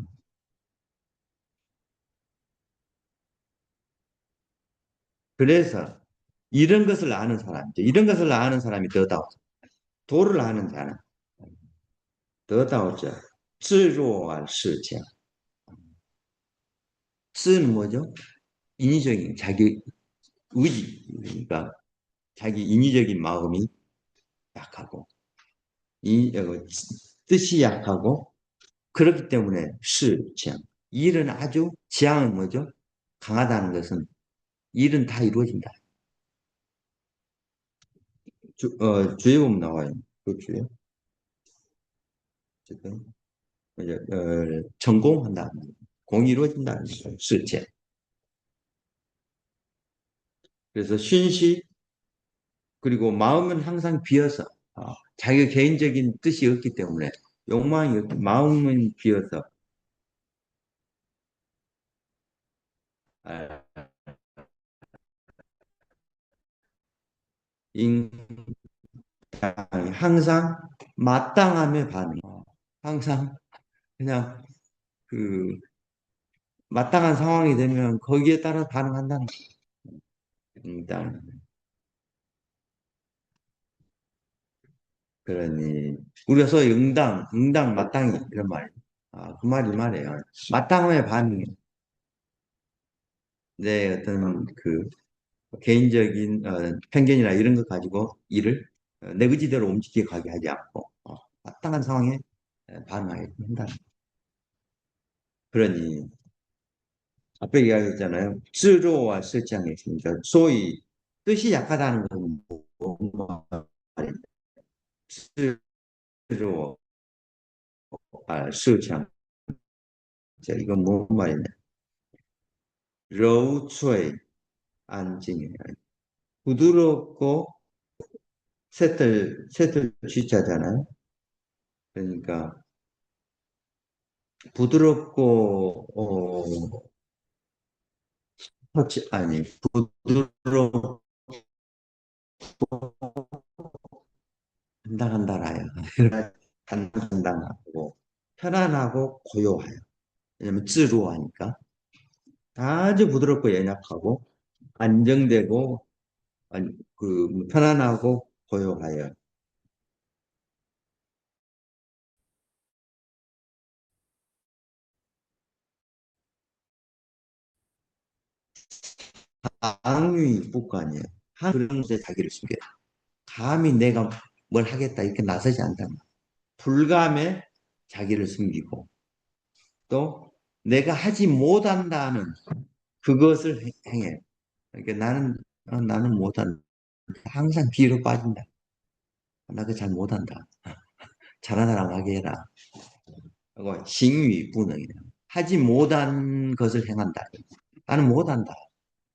그래서 이런 것을 아는 사람이죠. 이런 것을 아는 사람이 더다오죠. 도를 아는 자는 더다오죠. 自若할事情. 是는 뭐죠? 인위적인 자기 의지, 그러니까 자기 인위적인 마음이 약하고 뜻이 약하고 그렇기 때문에 事情. 일은 아주 지향은 뭐죠? 강하다는 것은 일은 다 이루어진다. 주에 보면 나와요. 그 주에. 어쨌든, 전공한다. 공이 이루어진다는 거죠. 실제. 그래서 쉰시, 그리고 마음은 항상 비어서, 자기 개인적인 뜻이 없기 때문에, 욕망이 없기, 마음은 비어서, 아, 항상 마땅함에 반응. 항상 그냥 그 마땅한 상황이 되면 거기에 따라 반응한다는 거예요. 일단 그러니 우리가 소위 응당, 마땅히 이런 말. 그 말이 말이에요. 마땅함에 반응해. 내 어떤 그 개인적인 편견이나 이런 것 가지고 일을 내 의지대로 움직여 가게 하지 않고 마땅한 상황에 반응하게 한다. 그러니 앞에 이야기했잖아요. 自若와 실장이 있으니까 소위 뜻이 약하다는 건 뭐 말입니다. 自若와 실장. 자, 이건 뭔 말이냐? 柔脆 안靜. 부드럽고 새틀 쥐자잖아요. 그러니까 부드럽고 아니 부드럽고 한당한달아요. 한당하고 편안하고 고요해요. 왜냐면 쯔루하니까 아주 부드럽고 연약하고 안정되고 편안하고 고요해요. ang위 북한이에요. 그런 곳에 자기를 숨겨요. 감히 내가 뭘 하겠다 이렇게 나서지 않다. 불감에 자기를 숨기고 또 내가 하지 못한다는 그것을 행해. 그러니까 나는 못한다. 항상 뒤로 빠진다. 나 그거 잘 못한다. 잘하는 사람 하게 해라. 그리고 싱위부능이에요. 하지 못한 것을 행한다. 나는 못한다.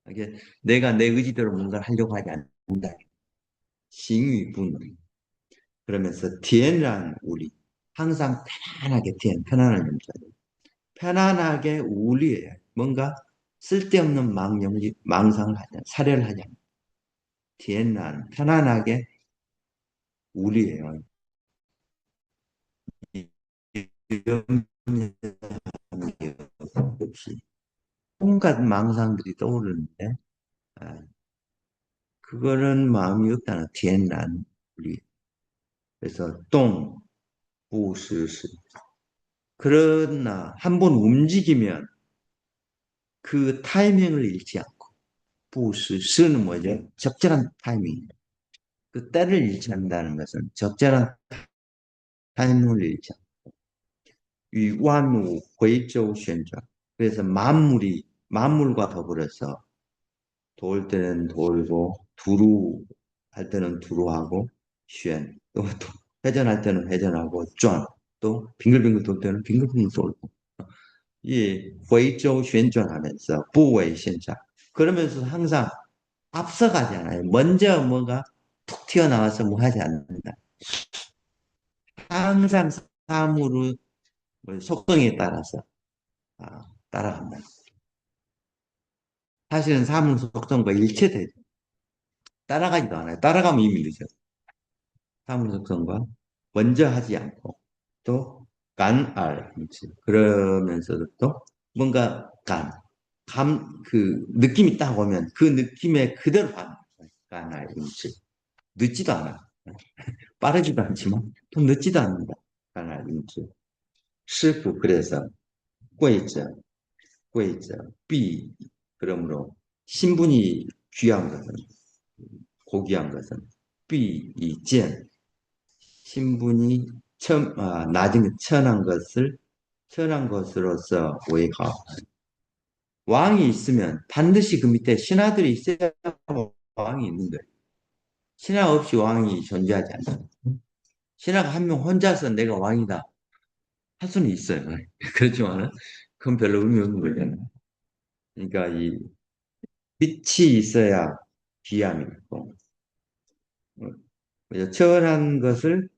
이게 내가 내 의지대로 뭔가를 하려고 하지 않는다. 싱위부능. 그러면서 티엔란 우리. 항상 편안하게 티엔, 편안한 문자. 편안하게 우리예요. 뭔가 쓸데없는 망상을 하지 않, 사려를 하지 않는. 티엔란 편안하게 우리예요. 없이 온갖 망상들이 떠오르는데 아, 그거는 마음이 없다는 티엔란 우리. 그래서 동 부스스 그러나 한번 움직이면 그 타이밍을 잃지 않고 부스스는 뭐죠? 적절한 타이밍. 그 때를 잃지 않는다는 것은 적절한 타이밍을 잃지 않고 이 완우 회조旋转 그래서 만물과 더불어서 돌 때는 돌고 두루 할 때는 두루하고 또 회전할 때는 회전하고 또 빙글빙글 돌 때는 빙글빙글 돌고 이 회조 旋转하면서 부의 현상 그러면서 항상 앞서가잖아요. 먼저 뭐가 툭 튀어나와서 뭐 하지 않는다. 항상 사물의 속성에 따라서 따라간다. 사실은 사물 속성과 일치되죠. 따라가지도 않아요. 따라가면 이미 늦어요. 사물 속성과 먼저 하지 않고 또 간알 그러면서도 또 뭔가 그 느낌이 딱 오면 그 느낌에 그대로 가는 거예요. 간알 늦지도 않아. 빠르지도 않지만 또 늦지도 않는다. 간알师傅 그래서贵者비 그러므로 신분이 귀한 것은 고귀한 것은 비이见신분이 낮은 천한 것으로서 외가 왕이 있으면 반드시 그 밑에 신하들이 있어야 왕이 있는 거예요. 신하 없이 왕이 존재하지 않아요. 신하가 한 명 혼자서 내가 왕이다 할 수는 있어요. 그렇지만은 그건 별로 의미 없는 거잖아요. 그러니까 이 빛이 있어야 귀함이 있고 철한 것을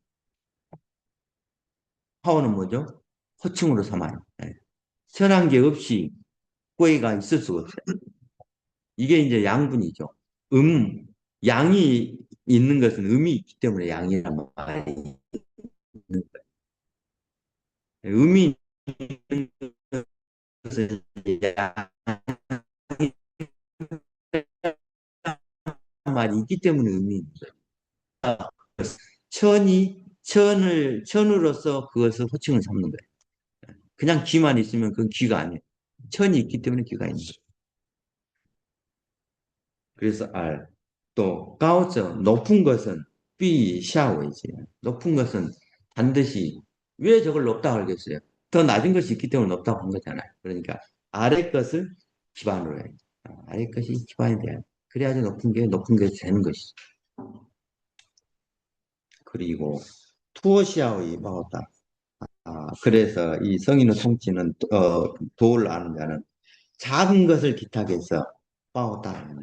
파워는 뭐죠? 호칭으로 삼아요. 예. 철한 게 없이 꾀가 있을 수가 없어요. 이게 이제 양분이죠. 양이 있는 것은 음이 있기 때문에 양이란 말이 있는 거예요. 음이 있는 것은 양이 말이 있기 때문에 음이 있는 거예요. 천으로서 그것을 호칭을 삼는 거예요. 그냥 귀만 있으면 그건 귀가 아니에요. 천이 있기 때문에 귀가 있는 거예요. 그래서 또 가오저 높은 것은 비샤오이지 높은 것은 반드시 왜 저걸 높다고 하겠어요? 더 낮은 것이 있기 때문에 높다고 한 거잖아요. 그러니까 아래 것을 기반으로 해. 아래 것이 기반이 돼야 그래야지 높은 게 되는 것이죠. 그리고 투어시아의 마오다. 그래서 이 성인의 통치는 도를 아는 자는 작은 것을 기탁해서 마오다.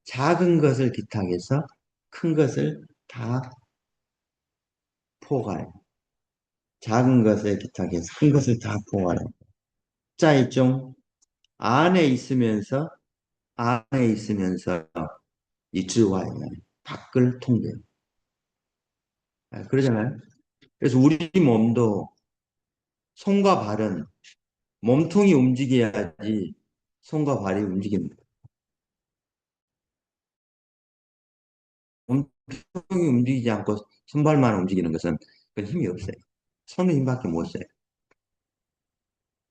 작은 것을 기탁해서 큰 것을 다 포괄해. 작은 것에 기탁해서 큰 것을 다 포괄해. 짜이종 안에 있으면서 이치와이 밖을 통제. 그러잖아요. 그래서 우리 몸도 손과 발은 몸통이 움직여야지 손과 발이 움직입니다. 몸통이 움직이지 않고 손발만 움직이는 것은 그 힘이 없어요. 손의 힘밖에 못 써요.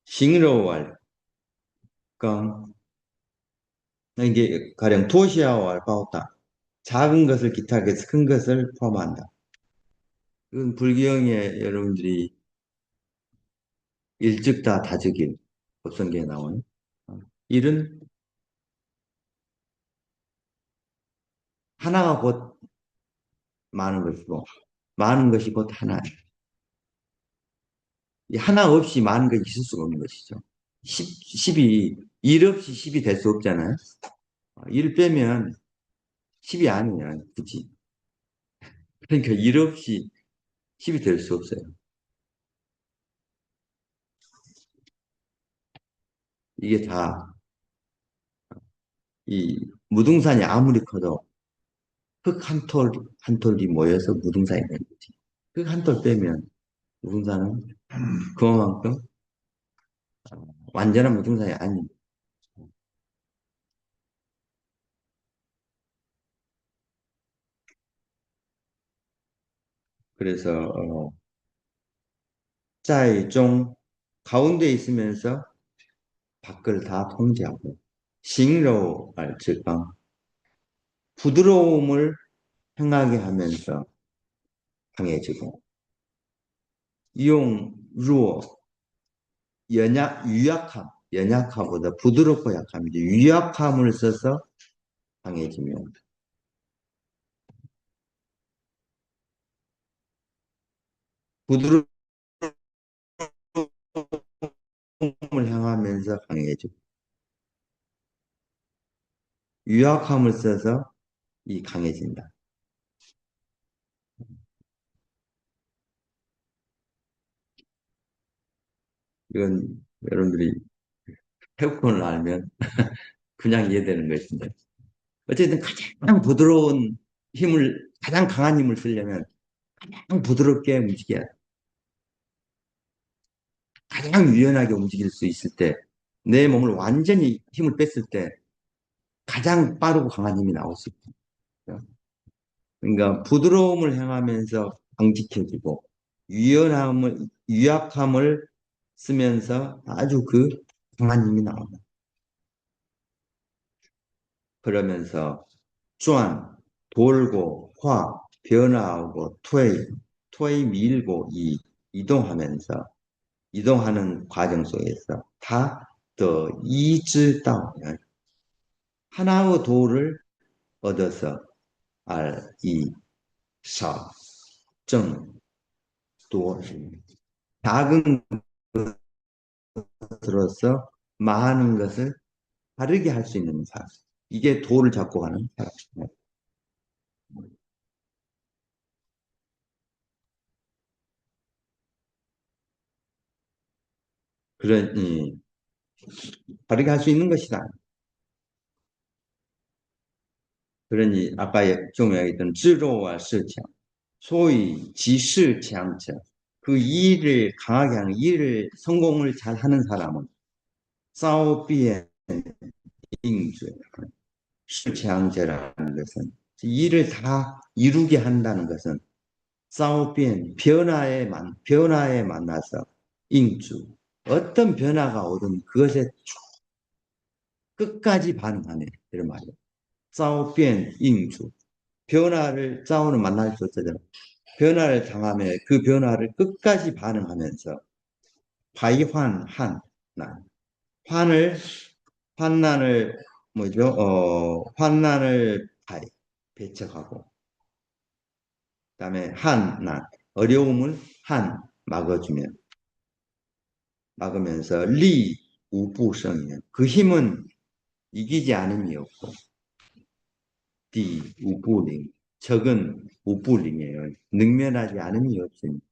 싱로월 깡 이게 가령 도시아와 알파오타 작은 것을 기탁해서 큰 것을 포함한다. 이건 불경에 여러분들이 일즉다 다즉일 법성계에 나오는 일은 하나가 곧 많은 것이고 많은 것이 곧 하나예요. 이 하나 없이 많은 게 있을 수가 없는 것이죠. 10이, 1 없이 10이 될 수 없잖아요. 1 빼면 10이 아니에요. 그치? 그러니까 1 없이 10이 될 수 없어요. 이게 다, 이 무등산이 아무리 커도 흙 한 톨, 한 톨이 모여서 무등산이 되는 거지. 흙 한 톨 빼면 무등산은 그만큼 완전한 무등산이 아닙니다. 그래서, 짜이종, 가운데 있으면서 밖을 다 통제하고, 싱로 알쯔강, 부드러움을 행하게 하면서 강해지고, 용, 루어, 유약함, 연약함보다 부드럽고 약함이죠. 유약함을 써서 강해지면, 부드러움을 향하면서 강해지고, 유약함을 써서 이 강해진다. 이건 여러분들이 태국권을 알면 그냥 이해되는 것인데. 어쨌든 가장 부드러운 힘을, 가장 강한 힘을 쓰려면 가장 부드럽게 움직여야 돼. 가장 유연하게 움직일 수 있을 때, 내 몸을 완전히 힘을 뺐을 때 가장 빠르고 강한 힘이 나올 수 있다. 그러니까 부드러움을 행하면서 강직해지고, 유약함을 쓰면서 아주 그 강한 힘이 나온다. 그러면서 쫌, 돌고, 화, 변화하고, 토이 밀고, 이동하면서, 이동하는 과정 속에서 다 더 이즈다오면 하나의 도를 얻어서 사, 정, 도, 작은 것으로서 많은 것을 바르게 할 수 있는 사람. 이게 도를 잡고 가는 사람. 그러니 바르게 할 수 있는 것이다. 그러니 아까 좀 얘기했던 지로와 실强, 소위 지실强者, 그 일을 강하게 하는 일을 성공을 잘 하는 사람은 싸우비엔 인주, 실强者라는 것은 일을 다 이루게 한다는 것은 싸우비엔 변화에 만나서 인주, 어떤 변화가 오든 그것에 끝까지 반응하네 이런 말이에요. 싸우비엔 인주, 싸우는 만날 수 없잖아요. 변화를 당하면 그 변화를 끝까지 반응하면서 난, 환을 환난을 뭐죠? 환난을 배척하고 그다음에 어려움을 막아주면 막으면서 우부성이면 그 힘은 이기지 않음이 없고 우부링 적은 우부링이에요. 능멸하지 않음이 없습니다.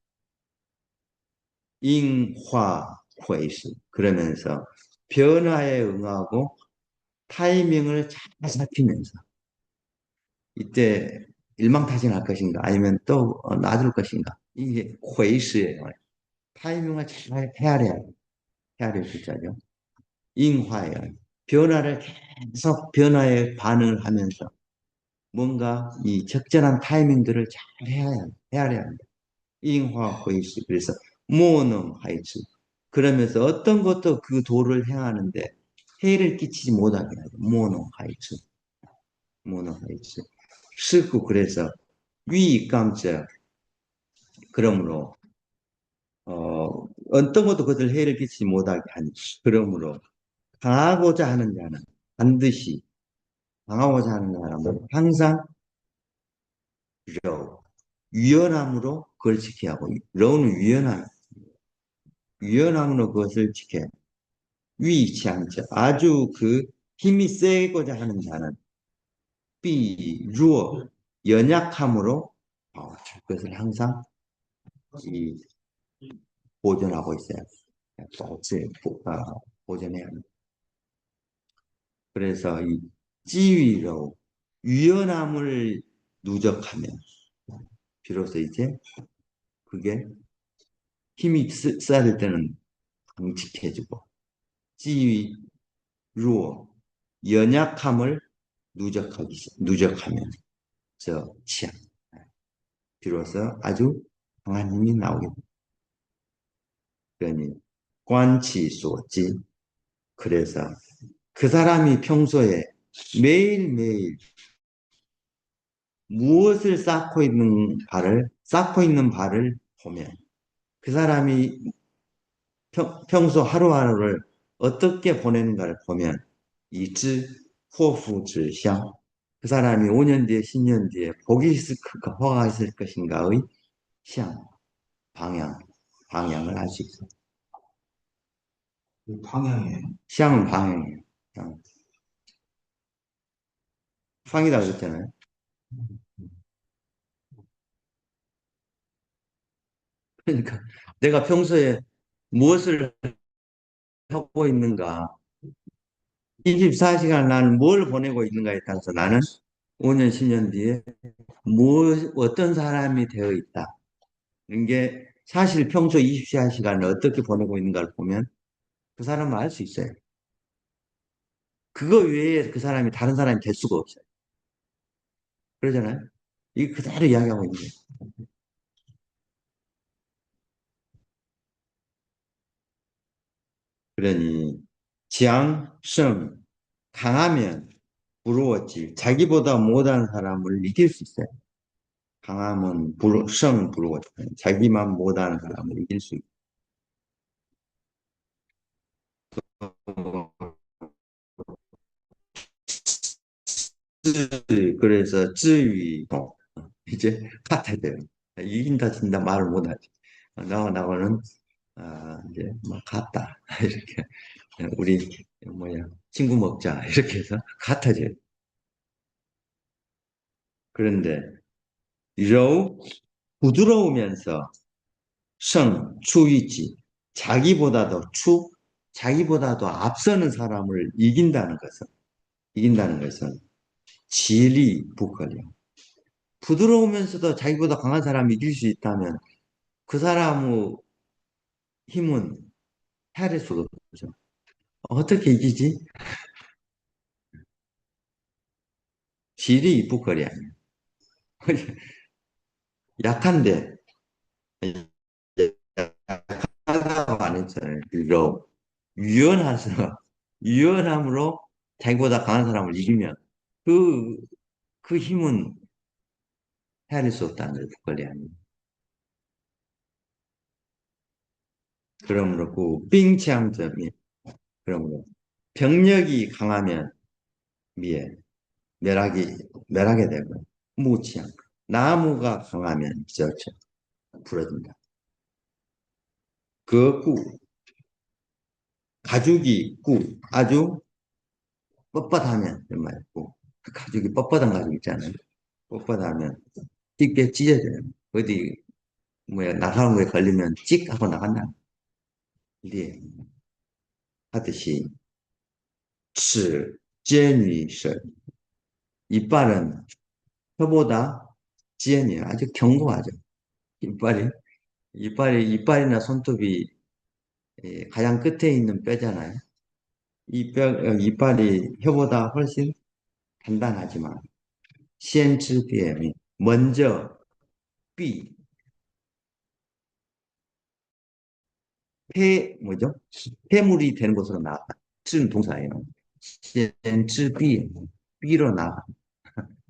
잉화회시 그러면서 변화에 응하고 타이밍을 잘 살피면서 이때 일망타진할 것인가 아니면 또 놔둘 것인가 이게 회시예요. 타이밍을 잘 헤아려야 글자죠. 잉화예요. 변화를 계속 변화에 반응을 하면서 뭔가 이 적절한 타이밍들을 잘 헤아려야 합니다. 잉화 회시 그래서 모능 하이츠 그러면서 어떤 것도 그 도를 행하는데 해를 끼치지 못하게 하죠. 모노 하이츠 슬고 그래서 위감者그러므로 어떤 것도 그들 해를 끼치지 못하게 하니 그러므로 강하고자 하는 자는 반드시 강하고자 하는 사람은 항상 로 유연함으로 그걸 지켜야 하고 로는 유연함 유연함으로 그것을 지켜. 위强者 아주 그 힘이 세고자 하는 자는 비루어 연약함으로 그것을 항상 이 보존하고 있어요. 보존해야 합니다. 그래서 이 지위로 유연함을 누적하면 비로소 이제 그게 힘이 써야 될 때는 강직해지고 지위 루어 연약함을 누적하면 저 취향 비로소 아주 강한 힘이 나오게 됩니다. 그러니 관치소지 그래서 그 사람이 평소에 매일매일 무엇을 쌓고 있는 바를 보면 그 사람이 평소 하루하루를 어떻게 보내는가를 보면 이知祸福指向그 사람이 5년 뒤에 10년 뒤에 복이 있을 화가 있을 것인가의 상 방향을 알 수 있어요. 그 방향이에요. 샹은 방향이에요. 상이다 그랬잖아요. 그러니까 내가 평소에 무엇을 하고 있는가 24시간 나는 뭘 보내고 있는가에 따라서 나는 5년, 10년 뒤에 어떤 사람이 되어 있다. 이게 사실 평소 24시간을 어떻게 보내고 있는가를 보면 그 사람을 알 수 있어요. 그거 외에 그 사람이 다른 사람이 될 수가 없어요. 그러잖아요. 이게 그대로 이야기하고 있는 거예요. 그러니 지향, 성, 강하면 부러웠지. 자기보다 못한 사람을 이길 수 있어요. 강함은 부러웠지. 자기만 못하는 사람을 이길 수 있고. 그래서 쯔위 이제 같아야 돼요. 이긴다 진다 말을 못하지. 나하고는 이제 뭐 같다 이렇게 우리 뭐야 친구 먹자 이렇게 해서 같아져요. 그런데 로 부드러우면서 추위지 자기보다도 앞서는 사람을 이긴다는 것은 지리 부컬려. 부드러우면서도 자기보다 강한 사람을 이길 수 있다면 그 사람의 힘은 헤아릴 수가 없죠. 어떻게 이기지? 질이 이쁘거리 아니야. 약한데, 약하다고 안 했잖아요. 그리고 유연함으로 자기보다 강한 사람을 이기면 그, 그 힘은 헤아릴 수 없다는 거예요. 이쁘거리 아니에요. 그러므로 그 빙창점이 그러므로 병력이 강하면 미에 멸하게 되고 무치양 나무가 강하면 저죠 부러진다. 그 가죽이 아주 뻣뻣하면 정말 그 가죽이 뻣뻣한 가죽 있잖아요. 뻣뻣하면 쉽게 찢어져요. 어디 뭐야 나가는 거에 걸리면 찍 하고 나간다. 네 하듯이 치 제니설 이빨은 혀보다 지연이에요. 아주 견고하죠. 이빨이 이빨이나 손톱이 가장 끝에 있는 뼈잖아요. 이빨이 혀보다 훨씬 단단하지만 시엔츠비엠이 먼저 삐, 뭐죠? 폐물이 되는 곳으로 나갔다. 는 동사예요. 시엔츠비, 삐로 나가.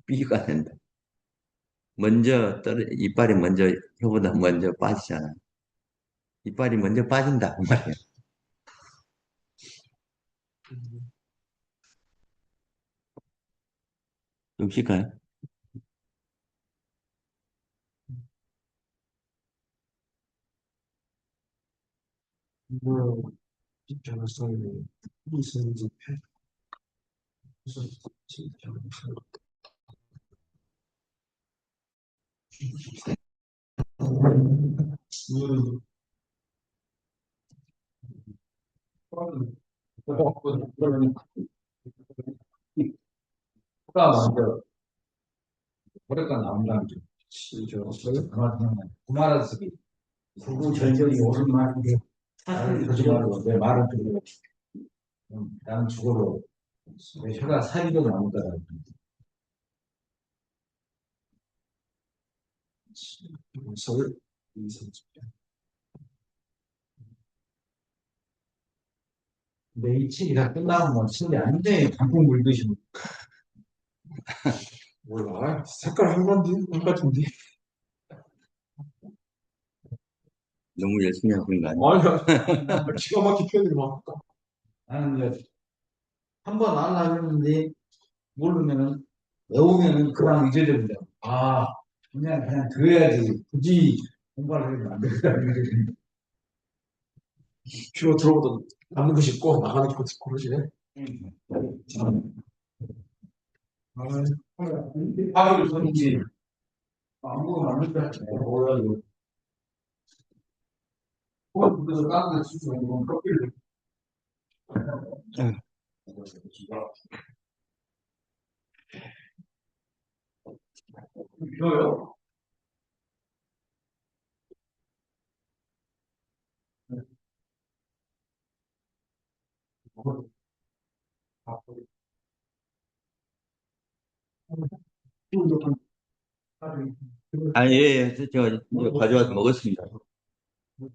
삐가 된다. 이빨이 먼저 혀보다 먼저 빠지잖아. 이빨이 먼저 빠진다 그 말이에요. 좀 쉴까요? 있잖아, 써있는 무슨 집회? 무슨 집회? 가 먼저 오래간 나온다는 게 시죠. 구마라스비 구구 절절이 옳은 말인데 사실 하지 말고 내 말을 들으려 나는 죽어도 내 혀가 살이도 나온다. 서울 무슨 집회? 근데 이 책이 다 끝나면 뭐 책이 완전히 단풍 물듯이 몰라. 색깔 한 건데, 한 같은데. 너무 열심히 하고 있는 거 아니야? 아니야. 기가 막힌 표현이 많다. 나는 이제 한 번 안 하는데 모르면은 외우면은 그만 잊어버린다. 아 그냥 그래야지 굳이 공부를 하면 안 되겠다. 귀로 들어보던 남는 거 싶고 나가는 거 듣고 그러지네. 하루를 썼는지 아무거나 안 했다. 몰라 이거. 그래서 깡을 치고 이건 커피를 줘요. 아, 예, 예. 저 가져와서 먹었습니다. 네.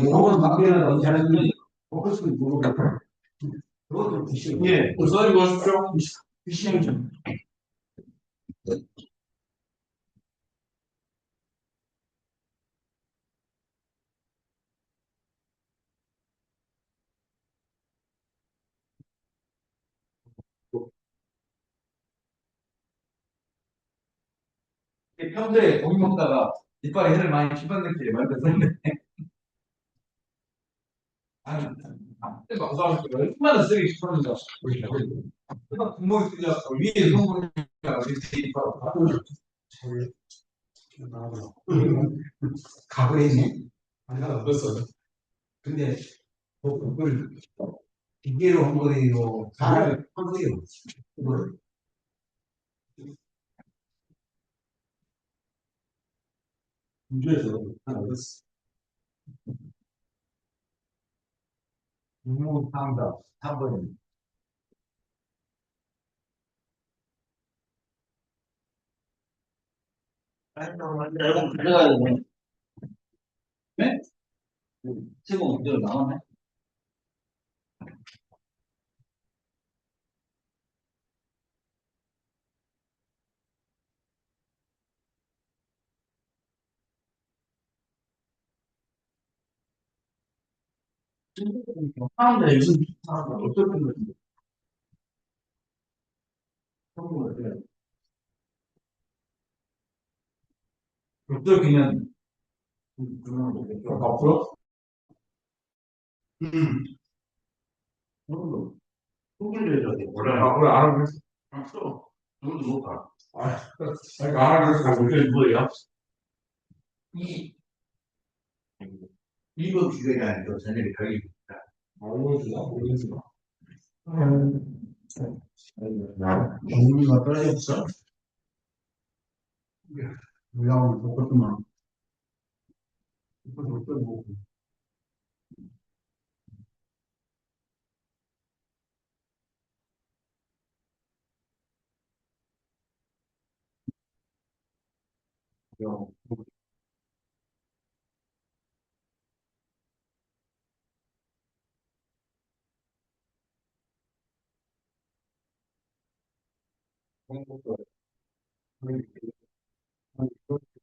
요건 밖에는 언제는 먹을 모르고 그것도 드시고. 예, 우선 이거 하십시오. 드시는 좀. 평소에 고기 먹다가 이빨에 혀를 많이 씹었는지 말도 썼네. 아니, 감사합니다. 얼마나 쓰기 싶었는가. 그러니까 구멍이 뚫려 위에 성분이 이렇게 이빨 각을 했네. 아니야, 그랬어요. 근데 그걸 기계로 한 거예요. 가를 한 거예요. 그걸 공주에서 하나 얻었어. 유무 상담 3번. 여러분 가져가야 되네. 네? 세공 그대로 나왔네. 사람들 요즘 사람들 어떤 분들 어떨 그냥 앞으로? 소개를 해줘야 돼. 원래 앞으로 안 하고 있어. 알았어. 누구도 못 가. 안 하고 있어. 그게 뭐예요? 이 이거 기회가 아니고 저녁에 가기. 모르겠어. 모르겠어. 정리가 떨어졌어? 올라오면 똑같구만.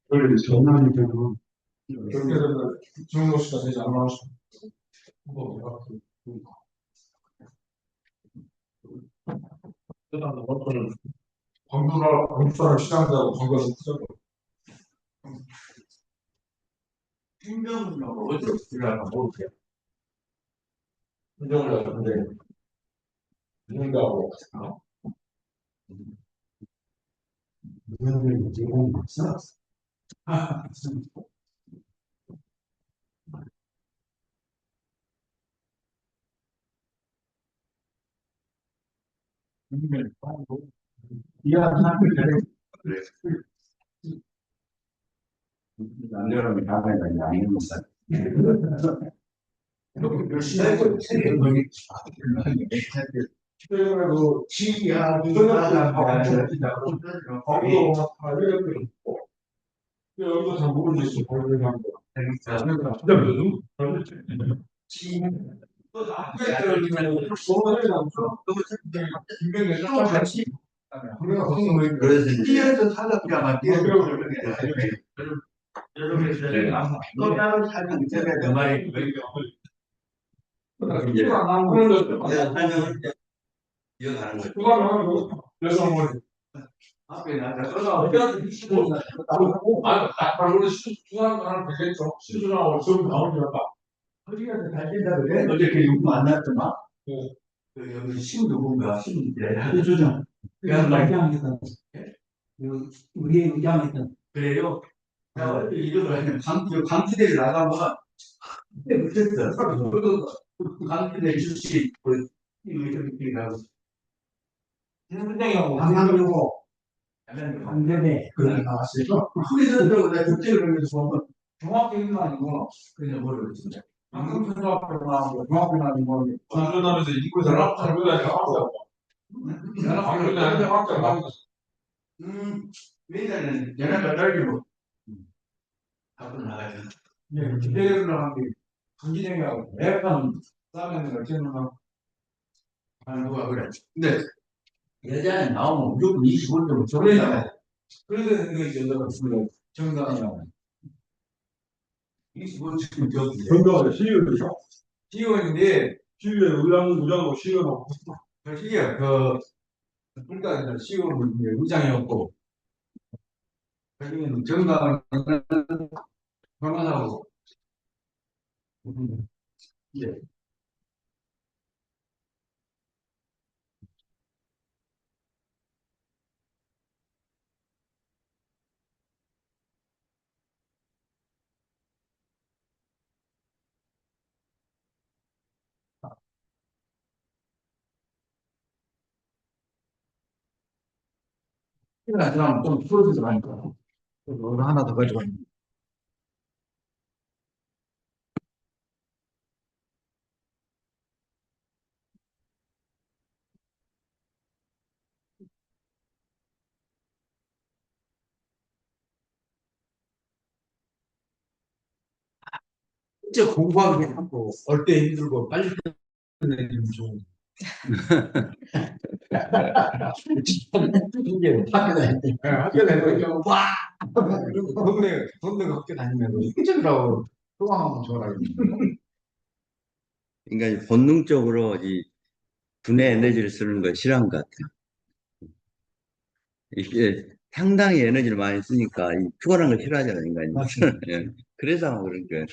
원래 전남이 되고 그렇게 되면 주무시가 되지 않나 싶어. 한번 내가 광주라 광주 사람 시장대하고 광주에서 김병훈하고 어떻게 들어갈까 모르겠어요. 김병훈 같은데 누군가하고 누군가 지금 살았어. 안 여러분 다음에는 이제 안 해봅니다. 그래도 지야 누군가 거기도 이렇게 있고 여기도 잘 모르겠어. 거기를 한 거. 진짜 요즘 또 나중에 떨어지면 소문을 남죠. 김병현 또 같이 그래가 무슨 그래서 뛰어서 살았다가 뛰어서 또 다른 삶은 때문에 그 말이 이제 설명을 이어가는 거죠. 그거는 그래서 뭐 앞에 나가 바로 수술한 거 하나 되겠죠. 수술하고 좀 나오니까 어디가 달린다 그래? 어제 그 누구 만났더만 네. 그 여기 심 누군가 심 해주죠. 그냥 말 의장했던 우리의 의장했던 그래요. 나 어제 이거를 강지대를 나가면 그때 못했어. 강지대 출신 그 의정팀이라고 현장하고 강하고 반대대 그런 나왔어요. 거기서 들어가 내가 국제를 하면서 보면 종합적인 거 아니고 그냥 뭐를 진짜 방금 초등학교 나오고 중학교 나오고 전전하면서 입고 전학 전교다니까 학교 나오고 왜냐면 연합을 떨리고 밖으로 나가죠. 네, 기대를 나간 게 강진영이하고 매번 싸우는 걸 찍는 아 누가 그래. 근데 여자는 나오면 무조건 25점 저러잖아요. 그래서 이게 여자가 있으면 정당이라고 25점 저기. 정당을 시의원이죠. 시의원인데 시의원 의장하고 시의원하고 솔직히 그러니까 시의원 의장이었고 여기는 정당은 변호사고 예. 시간 지나면 좀 풀어져서 가니까. 오늘 하나 더 가지고 왔네. 진짜 공부하기 하고 올 때 힘들고 빨리 끝내면 좋은 이게 학교 다닐 때 학교 다닐 때 와! 동네 학교 다니면서 힘들더라고 소방하면 좋아라 그러니까 본능적으로 이 두뇌 에너지를 쓰는 걸 싫어한 것 같아요. 이게 상당히 에너지를 많이 쓰니까 이 피곤한 걸 싫어하잖아요, 인간이. 예. 그래서 아마 그런 거예요.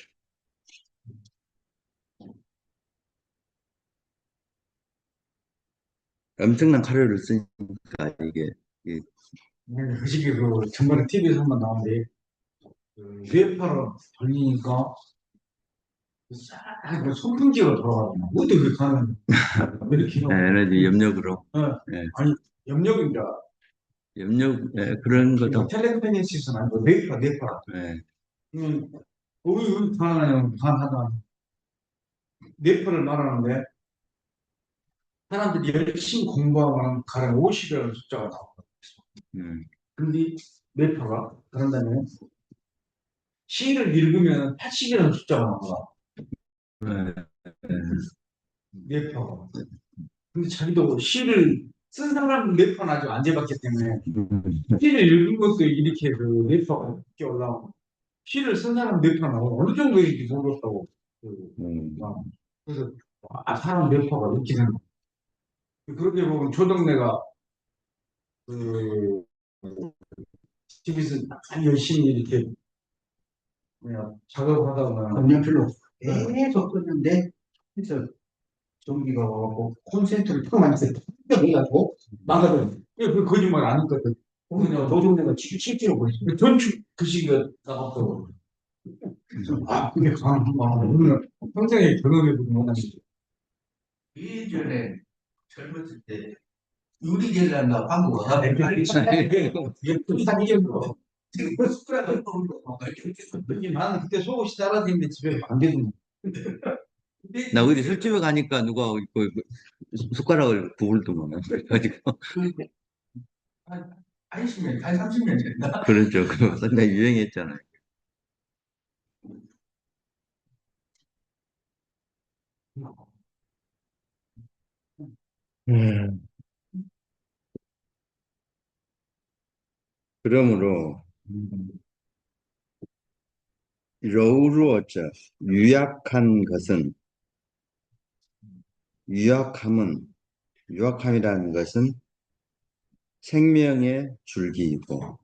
엄청난 칼로리를 쓰니까 이게 솔직히 전번에 TV에서 한번 나왔는데 뇌파를 돌리니까 싹 손풍기가 돌아가거든요. 어떻게 그렇게 하는 이렇게 에너지 염력으로. 예. 아니 염력인가 염력, 예, 그런 것도. 텔레키네시스는 아니고 뇌파 예. 그러면 우리 하나는 하나 뇌파를 말하는데 사람들이 열심히 공부하면 가령 50이라는 숫자가 나와요. 근데 뇌파가 그런다면 시를 읽으면 80이라는 숫자가 나와. 예. 뇌파가. 근데 자기도 시를 쓴 사람은 뇌파는 아직 안 재봤기 때문에 시를 읽은 것도 이렇게 그 뇌파가 이렇게 올라오고 시를 쓴 사람 뇌파는 어느 정도인지 모르겠다고. 그래서 사람 뇌파가 이렇게 되는 거야. 그렇게 보면 조동래가 그 집에서 열심히 이렇게 뭐야, 작업하다가 검연필로 계속 껐는데 그래서 전기가 와갖고 콘센트를 탁 만졌어요. 탁 해가지고 망가져요. 그 거짓말 안 했거든. 그러니까 노종래가 실제로 보였어요. 그 전축 그 시기가 나갔다고. 아, 그게 가능한가. 우리는 평생에 경험해보지 못하시죠. 예전에 젊었을 때 유리겔이란다 광고가 이게 지금 숟가락을 떠오르고 나는 그때 속옷이 따라다니는데 집에 안 되던 나 어디 술집에 가니까 누가 숟가락을 부을더만. 그래가지고. 한 20년, 한 30년 됐나? 그렇죠. 그거 상당히 유행했잖아요. 음. 그러므로 러우루어져 유약한 것은 유약함은 유약함이라는 것은 생명의 줄기이고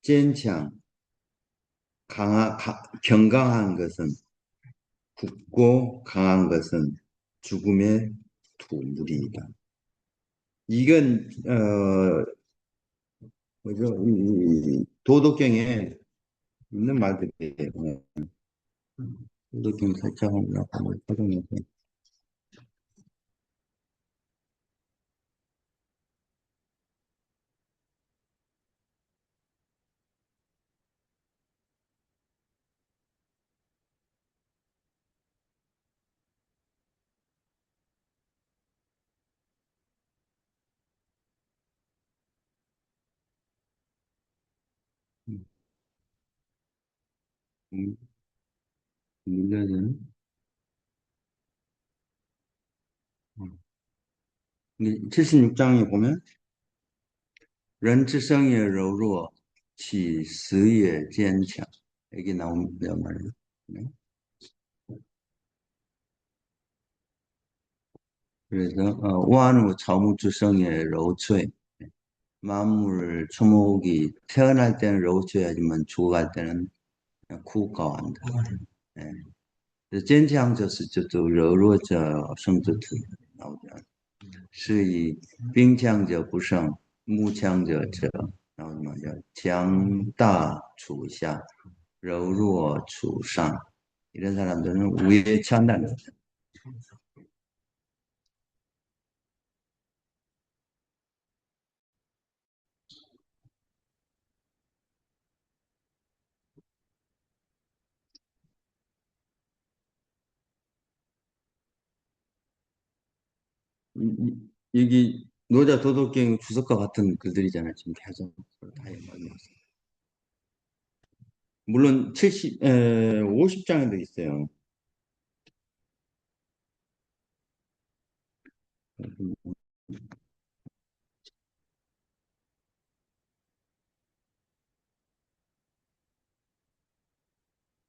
坚强 경강한 것은 굳고 강한 것은 죽음의 두물이다. 이건 뭐죠? 이 도덕경에 있는 말들이에요. 도덕경 살짝 한번 활용해서. 음, 물려는 76장에 보면 人之生也柔弱，其死也坚强. 여기 나옵니다 말이에요. 네. 그래서 우한우草木之生也 柔脆. 만물 초목이 태어날 때는柔脆하지만 죽어갈 때는 그냥枯槁한다. 네. 坚强者是就柔弱者生之土 나오죠. 是以兵强者不胜，木强者 나오지만强大处下，柔弱处上. 이런 사람들은 위에 처한다는 거죠. 여기 노자 도덕경 주석과 같은 글들이잖아요. 지금 계속 다 말씀하세요. 물론 50장에도 있어요.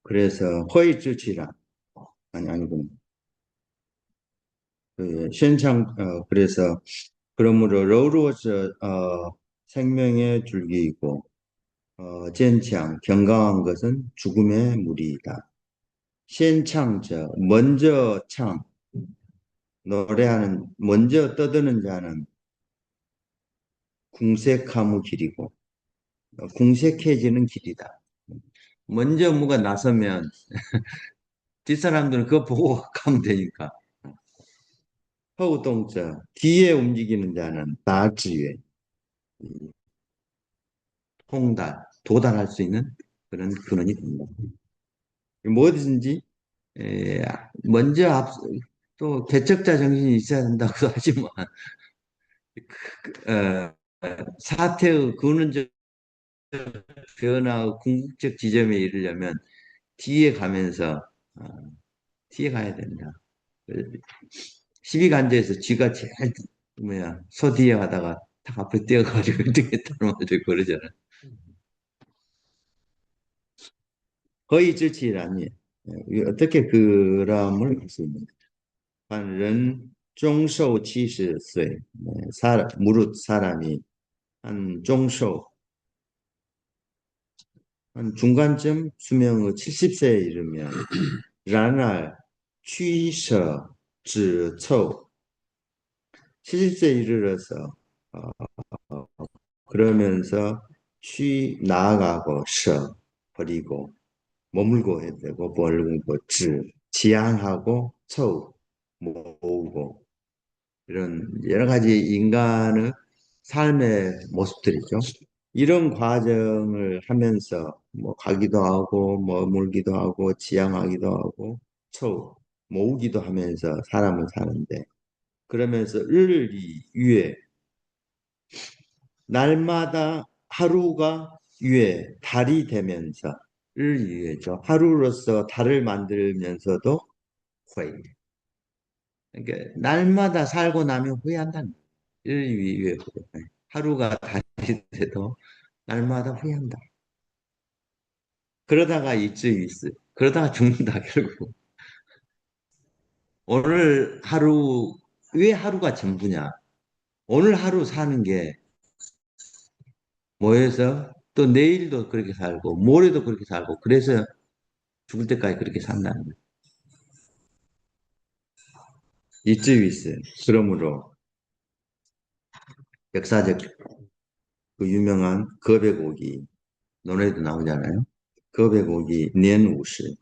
그래서 허위주치라 아니구나. 그래서 그러므로 러우로워서 생명의 줄기이고 坚强 경강한 것은 죽음의 무리이다. 先창者 먼저 창 노래하는 먼저 떠드는 자는 궁색함의 길이고 궁색해지는 길이다. 먼저 뭐가 나서면 뒷사람들은 그거 보고 가면 되니까. 허우동자 뒤에 움직이는 자는 나지에 도달할 수 있는 그런 근원이 됩니다. 뭐든지 먼저 또 개척자 정신이 있어야 된다고 하지만 사태의 근원적 변화 궁극적 지점에 이르려면 뒤에 가면서 뒤에 가야 된다. 12간제에서 쥐가 제일 소 뒤에 가다가 딱 앞에 뛰어가지고 등에 따라맞고 그러잖아. 거의 질치라니 어떻게 그람을 할 수 있는가? 人终寿70岁 무릇 사람이 한 종寿한 중간쯤 수명의 70세에 이르면 然而 취서 止凑 70세에 이르러서 그러면서 나아가고 버리고 머물고 해야 되고 벌고 지향하고 모으고 이런 여러 가지 인간의 삶의 모습들이죠. 이런 과정을 하면서 뭐 가기도 하고 머물기도 하고 지향하기도 하고 모으기도 하면서 사람은 사는데 그러면서 위에 날마다 하루가 위에 달이 되면서 위에죠. 하루로서 달을 만들면서도 후회. 그러니까 날마다 살고 나면 후회한다는 거예요. 위에 후회. 하루가 달이 돼도 날마다 후회한다. 그러다가 있어. 그러다가 죽는다 결국. 오늘 하루 왜 하루가 전부냐? 오늘 하루 사는 게 뭐해서 또 내일도 그렇게 살고 모레도 그렇게 살고 그래서 죽을 때까지 그렇게 산다는 거예요. 있어요. 그러므로 역사적 그 유명한 겁의 고기 논에도 나오잖아요. 겁의 고기 년50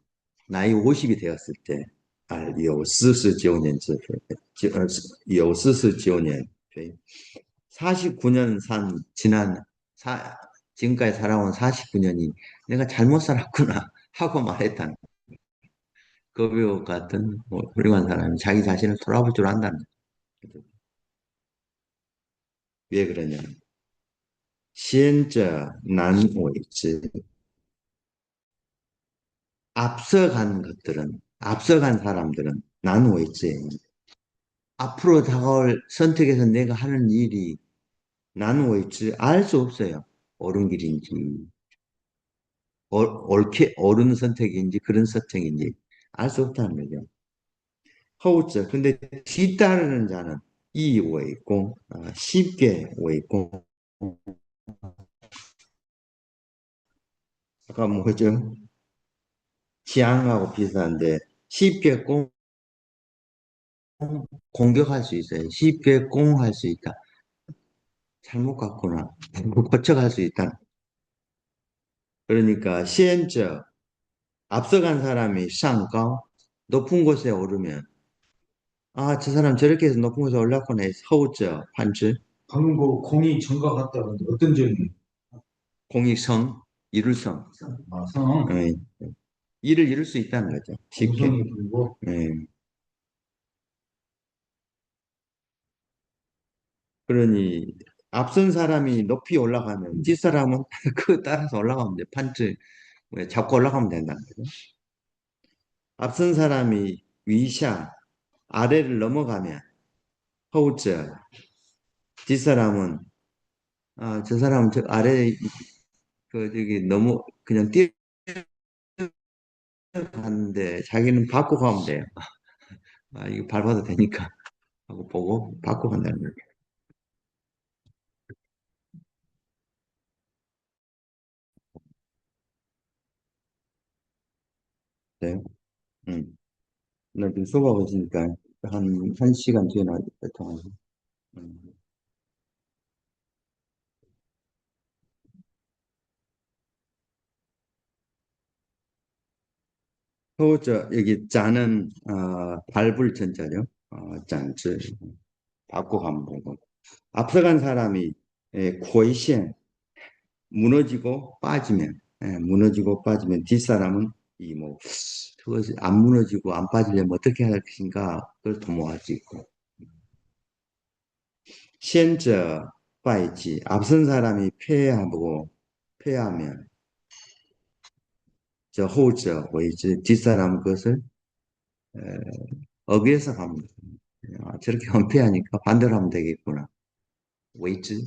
나이 50이 되었을 때有49年有49年 49년 지금까지 살아온 49년이 내가 잘못 살았구나 하고 말했다는 거예요. 같은 훌륭한 사람이 자기 자신을 돌아볼 줄 안다는 거예요. 왜 그러냐? 先者难为之 앞서간 사람들은 난오이지 앞으로 다가올 선택에서 내가 하는 일이 난오이지 알 수 없어요. 옳은 길인지 옳은 선택인지 그런 선택인지 알 수 없다는 거죠. 허우者근데 뒤따르는 자는 이외고 쉽게 외고 아까 뭐죠? 지향하고 비슷한데 쉽게 공격할 수 있어요. 쉽게 공할 수 있다. 잘못 갔구나. 고쳐갈 수 있다. 그러니까 시엔저 앞서간 사람이 상高 높은 곳에 오르면 저 사람 저렇게 해서 높은 곳에 올랐구나 해서 허우저 판지 방금 그 공이 정과 같다는데 어떤 점이? 공익성 이룰성 성, 일을 이룰 수 있다는 거죠. 쉽게. 공성이 들고 그러니 앞선 사람이 높이 올라가면 뒷사람은 그 따라서 올라가면 돼. 판지 잡고 올라가면 된다는 거죠. 앞선 사람이 위샤 아래를 넘어가면 허우저 뒷사람은 저 사람은 저 아래 저기 너무 그냥 뛰어가는데 자기는 밟고 가면 돼요. 이거 밟아도 되니까 하고 보고 밟고 간다는 거예요. 네. 나 지금 수업하고 있으니까 한 시간 뒤에 나와야겠다, 통화해서. 음. 여기 자는, 밟을 전자죠. 잔즈. 밟고 가면 되고. 앞서간 사람이, 고이시엔, 무너지고 빠지면 뒷사람은 그것이 안 무너지고 안 빠지려면 어떻게 해야 할 것인가, 그걸 도모할 수 있고. 시엔저, 빠이지, 앞선 사람이 패하면, 저 호저, 이지 뒷사람 그것을 어기해서 가면 저렇게 은폐하니까 반대로 하면 되겠구나. 웨이즈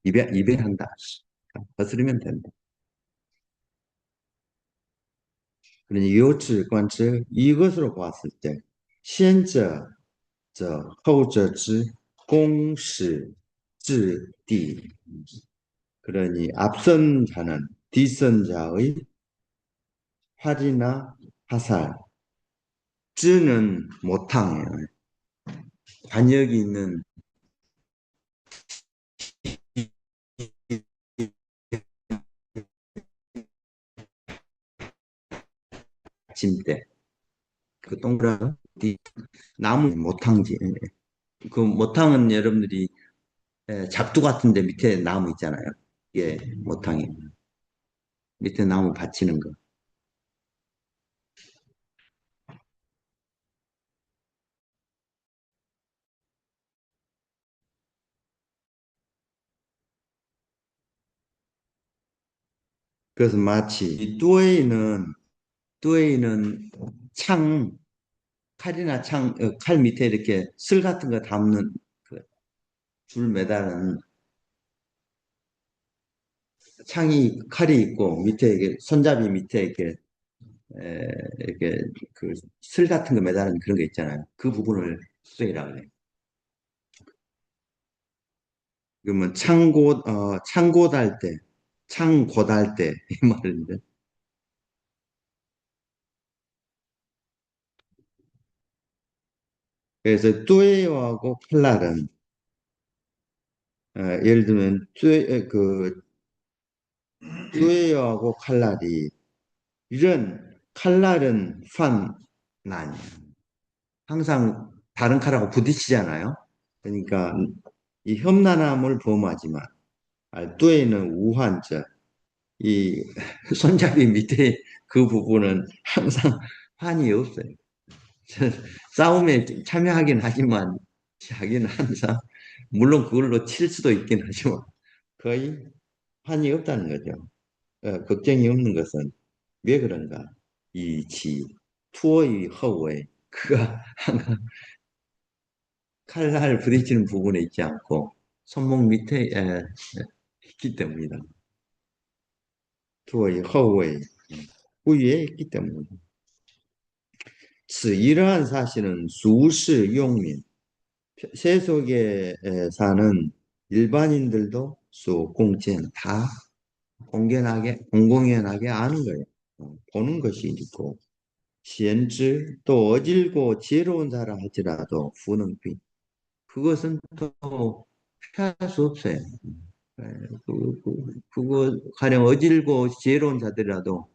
이별한다. 거스르면 된다. 그러니 요치 관측 이것으로 봤을 때先者 后者之 공시 质地 그러니 앞선 자는 뒷선자의 활이나 화살, 쯔는 모탕이에요. 관역이 있는 짐대, 그 동그란 나무 모탕지. 그 모탕은 여러분들이 작두 같은데 밑에 나무 있잖아요. 이게 모탕이 밑에 나무 받치는 거. 그래서 마치 이 뚜에이는 칼이나 칼 밑에 이렇게 슬 같은 거 담는 그 줄 매다는 칼이 있고 밑에 이게 손잡이 밑에 이렇게 그 슬 같은 거 매다는 그런 거 있잖아요. 그 부분을 뚜에이라고 해요. 그러면 창고달 때, 창고달 때 이 말인데. 그래서 뚜에이하고 칼날은 예를 들면 뚜에이하고 칼날이 이런 칼날은 난 항상 다른 칼하고 부딪히잖아요. 그러니까 이 험난함을 범하지만 알뚜에이는 우환자 이 손잡이 밑에 그 부분은 항상 환이 없어요. 싸움에 참여하긴 하지만 자기는 항상 물론 그걸로 칠 수도 있긴 하지만 거의 환이 없다는 거죠. 걱정이 없는 것은 왜 그런가? 투어의 허우에 그가 항상 칼날 부딪히는 부분에 있지 않고 손목 밑에 있기 때문이다. 투어의 허우에 후위에 있기 때문이다. 이러한 사실은 수시 용민 세속에 사는 일반인들도 공전 다 공공연하게 아는 거예요. 보는 것이 있고 시엔즈 또 어질고 지혜로운 자라 할지라도 후능비 그것은 또 피할 수 없어요. 그거 가령 어질고 지혜로운 자들이라도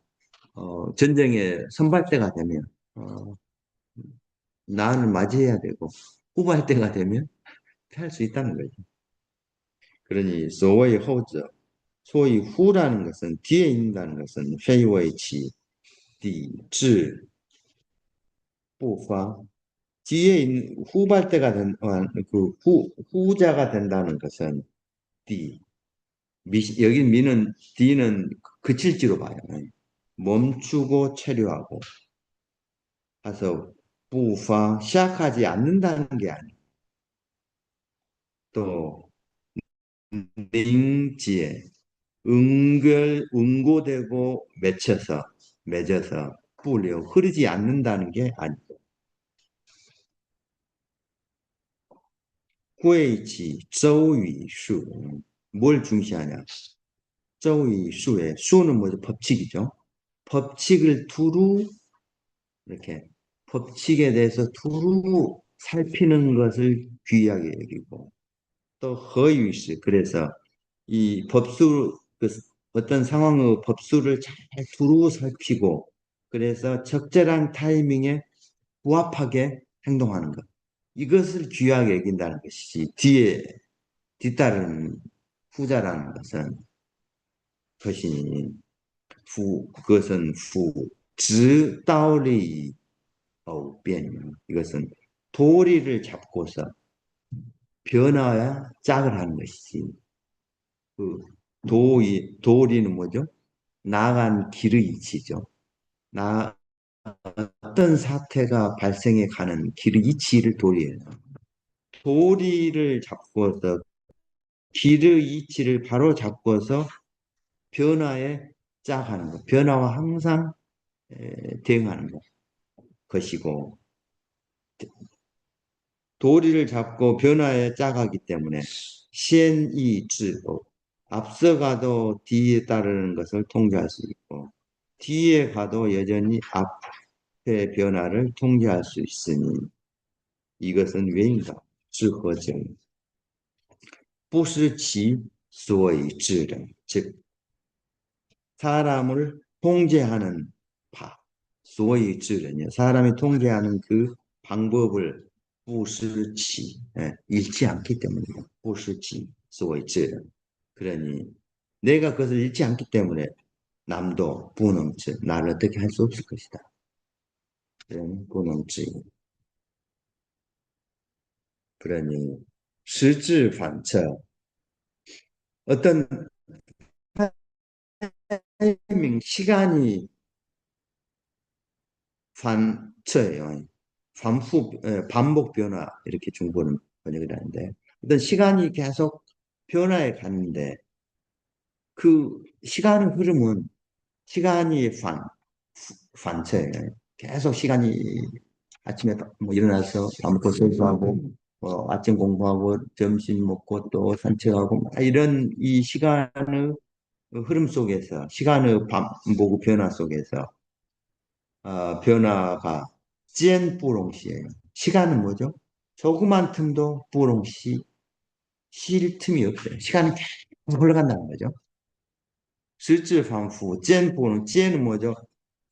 전쟁의 선발대가 되면 난을 맞이해야 되고 후발대가 되면 피할 수 있다는 거죠. 그러니 소위 후라는 것은 뒤에 있다는 것은 회의치 디智 부파 뒤에 있는 후발대가 후자가 된다는 것은 D 여기 미는 D는 그칠지로 봐요. 멈추고 체류하고 해서 부파 시작하지 않는다는 게 아니에요. 또 링지에 응고되고 맺어서 뿌려 흐르지 않는다는 게 아니고 구에이치周语수 뭘 중시하냐?周语수의 수는 뭐죠? 법칙이죠. 법칙을 두루 이렇게 법칙에 대해서 두루 살피는 것을 귀하게 여기고 또 허위수 그래서 이 어떤 상황의 법수를 잘 두루 살피고 그래서 적절한 타이밍에 부합하게 행동하는 것. 이것을 귀하게 여긴다는 것이지 뒤따르는 후자라는 그것은 다오리 이것은 도리를 잡고서 변화야 짝을 하는 것이지. 그 도리는 뭐죠? 나아간 길의 이치죠. 어떤 사태가 발생해 가는 길의 이치를 도리해요. 도리를 잡고서 길의 이치를 바로 잡고서 변화에 짝하는 것. 변화와 항상 대응하는 것이고 도리를 잡고 변화에 짝하기 때문에 시엔이智 앞서가도 뒤에 따르는 것을 통제할 수 있고 뒤에 가도 여전히 앞의 변화를 통제할 수 있으니 이것은 왜인가? 是何者？ 不是其所以治人，즉 사람을 통제하는 바, 所以治人, 사람이 통제하는 그 방법을 不是其, 잃지 않기 때문이다. 不是其所以治人. 그러니 내가 그것을 잃지 않기 때문에 남도 不能治, 나를 어떻게 할 수 없을 것이다. 不能治. 그러니 实质反侧, 어떤 타이밍, 시간이 반처예요. 반복 변화 이렇게 중국어는 번역을 하는데 어떤 시간이 계속 변화해 가는데 그 시간의 흐름은 시간이 반처예요. 계속 시간이 아침에 뭐 일어나서 밥 먹고 세수하고 아침 공부하고 점심 먹고 또 산책하고 이런 이 시간의 흐름 속에서 시간의 반복 변화 속에서 변화가 찌엔뿌롱시예요. 시간은 뭐죠? 조그만 틈도 뿌롱시 쉴 틈이 없어요. 시간은 계속 흘러간다는 거죠. 실질반fu 찌엔뿌롱 찌엔은 뭐죠?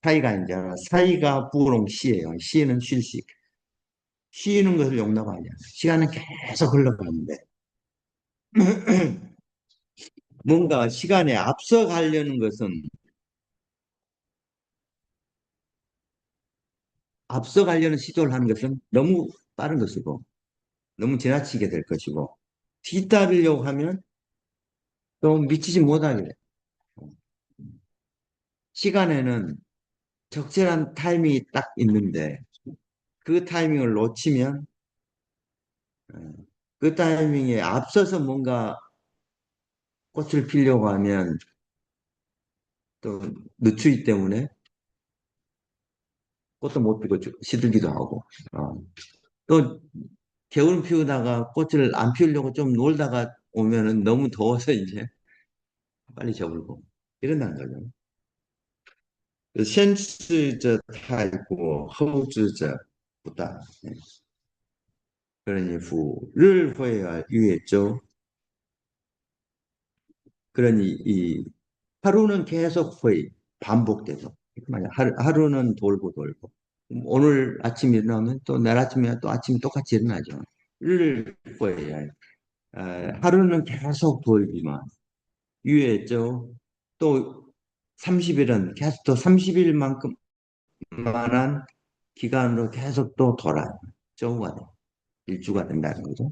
사이가 아니잖아. 사이가 뿌롱시예요. 시는 쉴식. 쉬는 것을 용납하지 않아요. 시간은 계속 흘러가는데 뭔가 시간에 앞서가려는 것은 앞서가려는 시도를 하는 것은 너무 빠른 것이고 너무 지나치게 될 것이고 뒤따르려고 하면 또 미치지 못하게 돼. 시간에는 적절한 타이밍이 딱 있는데 그 타이밍을 놓치면 그 타이밍에 앞서서 뭔가 꽃을 피려고 하면 또 늦추기 때문에 꽃도 못 피고 시들기도 하고 또 겨울 피우다가 꽃을 안 피우려고 좀 놀다가 오면은 너무 더워서 이제 빨리 접을고 이런다는 거죠. 先知者太过，后知者不大。 그러니 후를会 유했죠. 그러니 이 하루는 계속 회의 반복돼서 하루는 돌고 돌고 오늘 아침 일어나면 또 내일 아침에 또 아침 똑같이 일어나죠. 를 회의 하루는 계속 돌기만 유했죠. 또 30일은 계속 또 30일만큼 만한 기간으로 계속 또 돌아요.周가 돼. 일주가 된다는 거죠.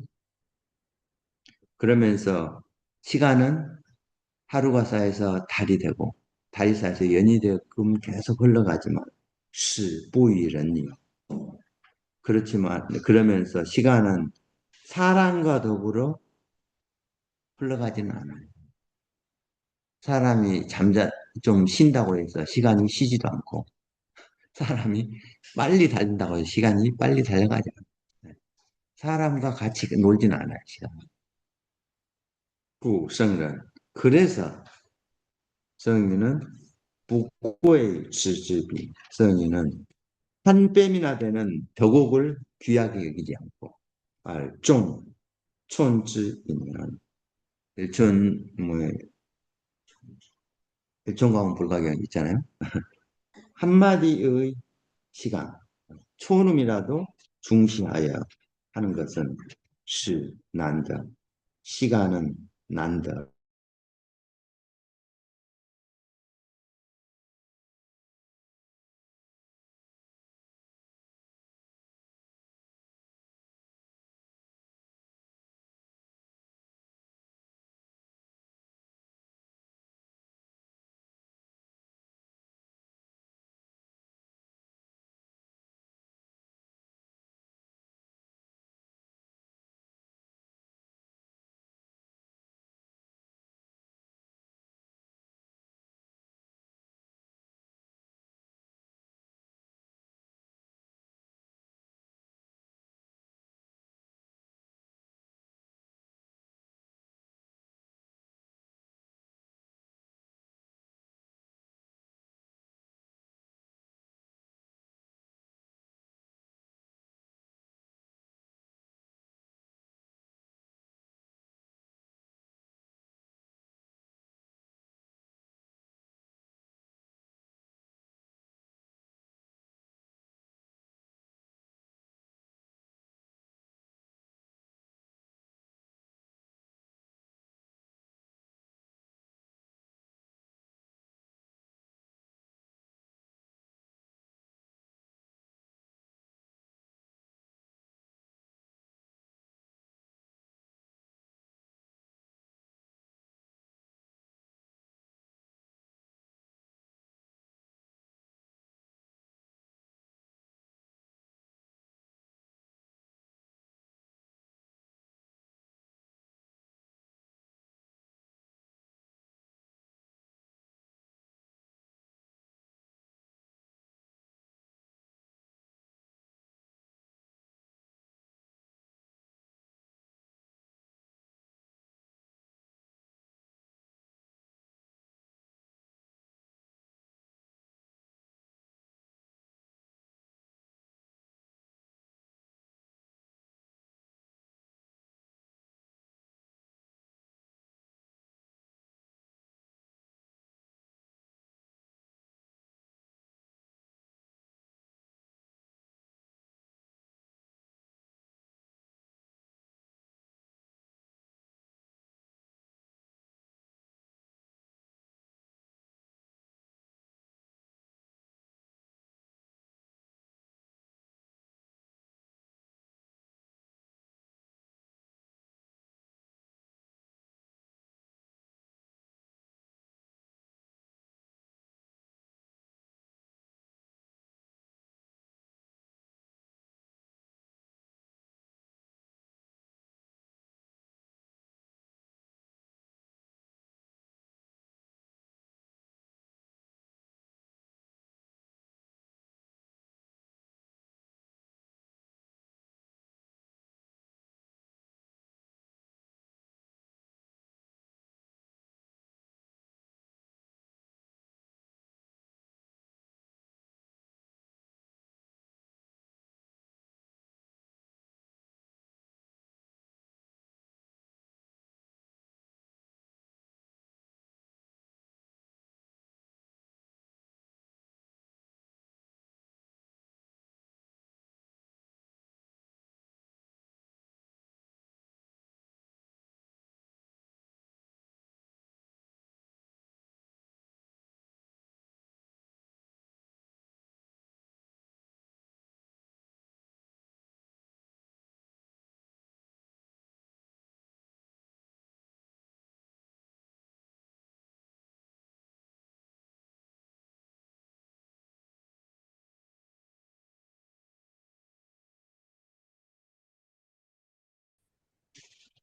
그러면서 시간은 하루가 쌓여서 달이 되고 달이 쌓여서 연이 되게끔 계속 흘러가지만 시부이런이요. 그렇지만 그러면서 시간은 사람과 더불어 흘러가지는 않아요. 사람이 좀 쉰다고 해서 시간이 쉬지도 않고 사람이 빨리 달린다고 해서 시간이 빨리 달려가지 않아요. 사람과 같이 놀지는 않아요. 시간. 부성은 그래서 성인은 북고의 지지비 성인은 한 뼘이나 되는 덕옥을 귀하게 여기지 않고 좀 촌지 있는 일촌 뭐 일촌가문 불가경 있잖아요. 한마디의 시간 촌음이라도 중시하여 하는 것은 시 난다. 시간은 난다.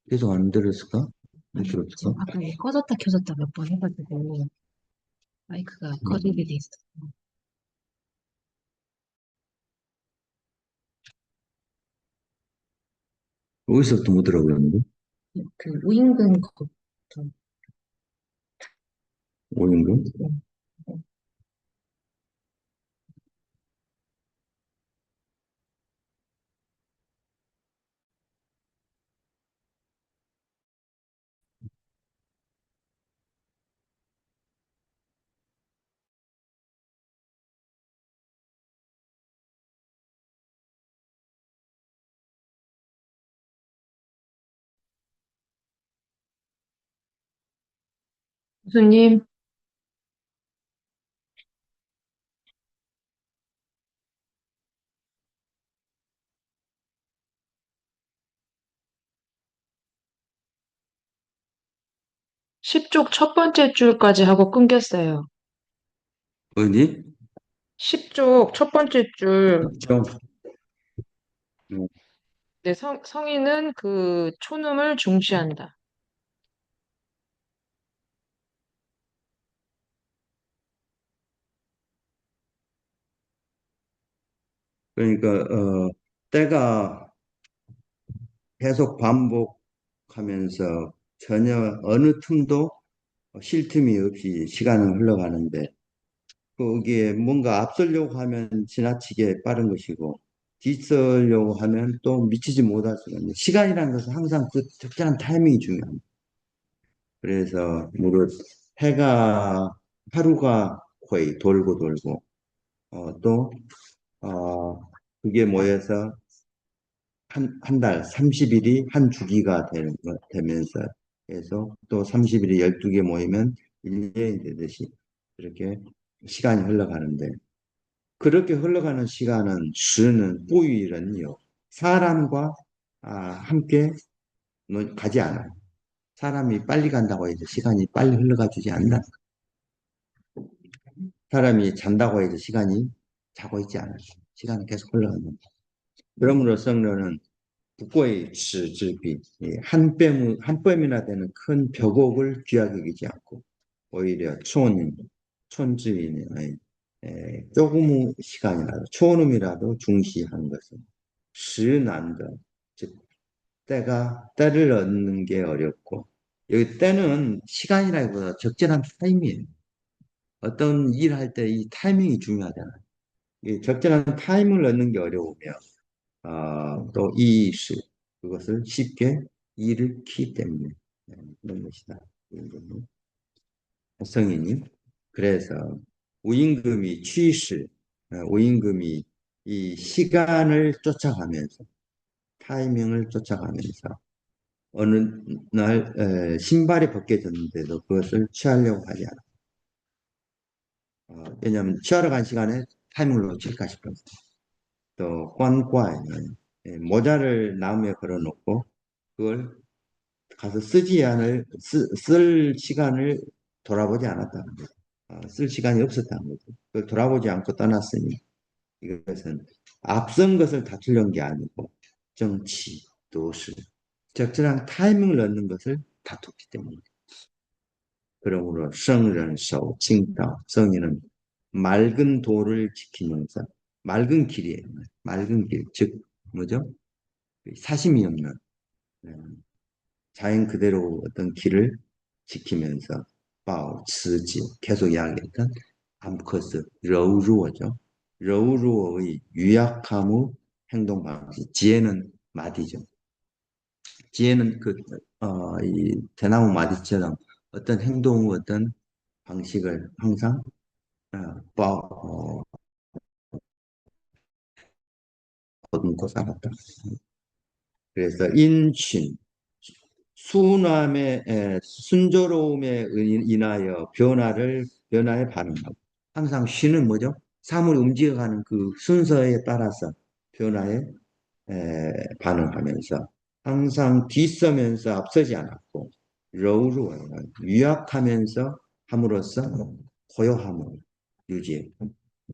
계속 안 들었을까? 안 지금 들었을까? 아까 꺼졌다 켜졌다 몇 번 해가지고 마이크가 꺼지게 돼 있어. 어디서부터 못 들어보는데? 그 우임금 거부터. 오인금? 교수님, 10쪽 첫 번째 줄까지 하고 끊겼어요. 어디? 10쪽 첫 번째 줄. 좀, 네, 성인은 그 촌음을 중시한다. 그러니까, 때가 계속 반복하면서 전혀 어느 틈도 쉴 틈이 없이 시간은 흘러가는데, 거기에 뭔가 앞서려고 하면 지나치게 빠른 것이고, 뒤서려고 하면 또 미치지 못할 수가 있는데, 시간이라는 것은 항상 그 적절한 타이밍이 중요합니다. 그래서, 무릇 해가, 하루가 거의 돌고 돌고, 또, 그게 모여서 한 달, 30일이 한 주기가 되면서 해서 또 30일이 12개 모이면 1년이 되듯이 이렇게 시간이 흘러가는데 그렇게 흘러가는 시간은 수는 뿌유일은요 사람과 함께 가지 않아요. 사람이 빨리 간다고 해서 시간이 빨리 흘러가 주지 않는다. 사람이 잔다고 해서 시간이 자고 있지 않아요. 시간은 계속 흘러간다. 그러므로 성령은 국고의 질비, 한 뼘이나 되는 큰 벽옥을 귀하게 여기지 않고, 오히려 촌주인의 조금 시간이라도, 초음이라도 중시하는 것은, 시난더, 즉, 때를 얻는 게 어렵고, 여기 때는 시간이라기보다 적절한 타이밍이에요. 어떤 일 할 때 이 타이밍이 중요하잖아요. 이 적절한 타이밍을 얻는 게 어려우면, 또 이익수 그것을 쉽게 일으키기 때문에 그런 것이다. 성인이 그래서 우임금이 취실, 우임금이 이 시간을 쫓아가면서 타이밍을 쫓아가면서 어느 날 신발이 벗겨졌는데도 그것을 취하려고 하지 않아. 왜냐하면 취하러 간 시간에 타이밍을 놓칠까 싶어서. 또 관과에는 모자를 나무에 걸어놓고 그걸 가서 쓸 시간을 돌아보지 않았다는 거죠. 쓸 시간이 없었다는 거죠. 그걸 돌아보지 않고 떠났으니 이것은 앞선 것을 다투려는 게 아니고 정치, 도시, 적절한 타이밍을 얻는 것을 다투기 때문에. 그러므로 성人守 칭道, 성인은 맑은 도를 지키면서 맑은 길이에요. 맑은 길, 즉 뭐죠? 사심이 없는 자연 그대로 어떤 길을 지키면서 바오, 츠지 계속 이야기했던 암커스, 러우루어죠. 러우루어의 유약함의 행동 방식. 지혜는 마디죠. 지혜는 이 대나무 마디처럼 어떤 행동, 어떤 방식을 항상 보듬고 살았다. 그래서 인신, 순함의 순조로움에 인하여 변화에 반응하고 항상 쉬는 뭐죠? 사물이 움직여가는 그 순서에 따라서 변화에 반응하면서 항상 뒤서면서 앞서지 않았고 러우루어요. 유약하면서 함으로써 고요함을 유지했고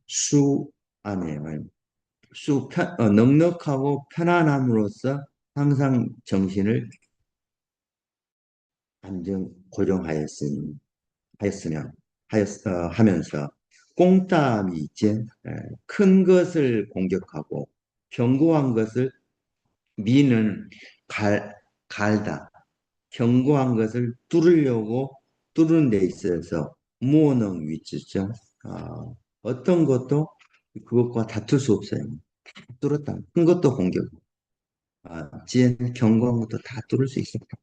수 안에 넉넉하고 편안함으로써 항상 정신을 안정 고정하였으니 하면서 공따미젠 큰 것을 공격하고 견고한 것을 미는 갈다 견고한 것을 뚫으려고 뚫는 데 있어서 무능 위치죠. 어떤 것도 그것과 다툴 수 없어요. 뚫었다. 큰 것도 공격. 지혜는 견고한 것도 다 뚫을 수 있었다.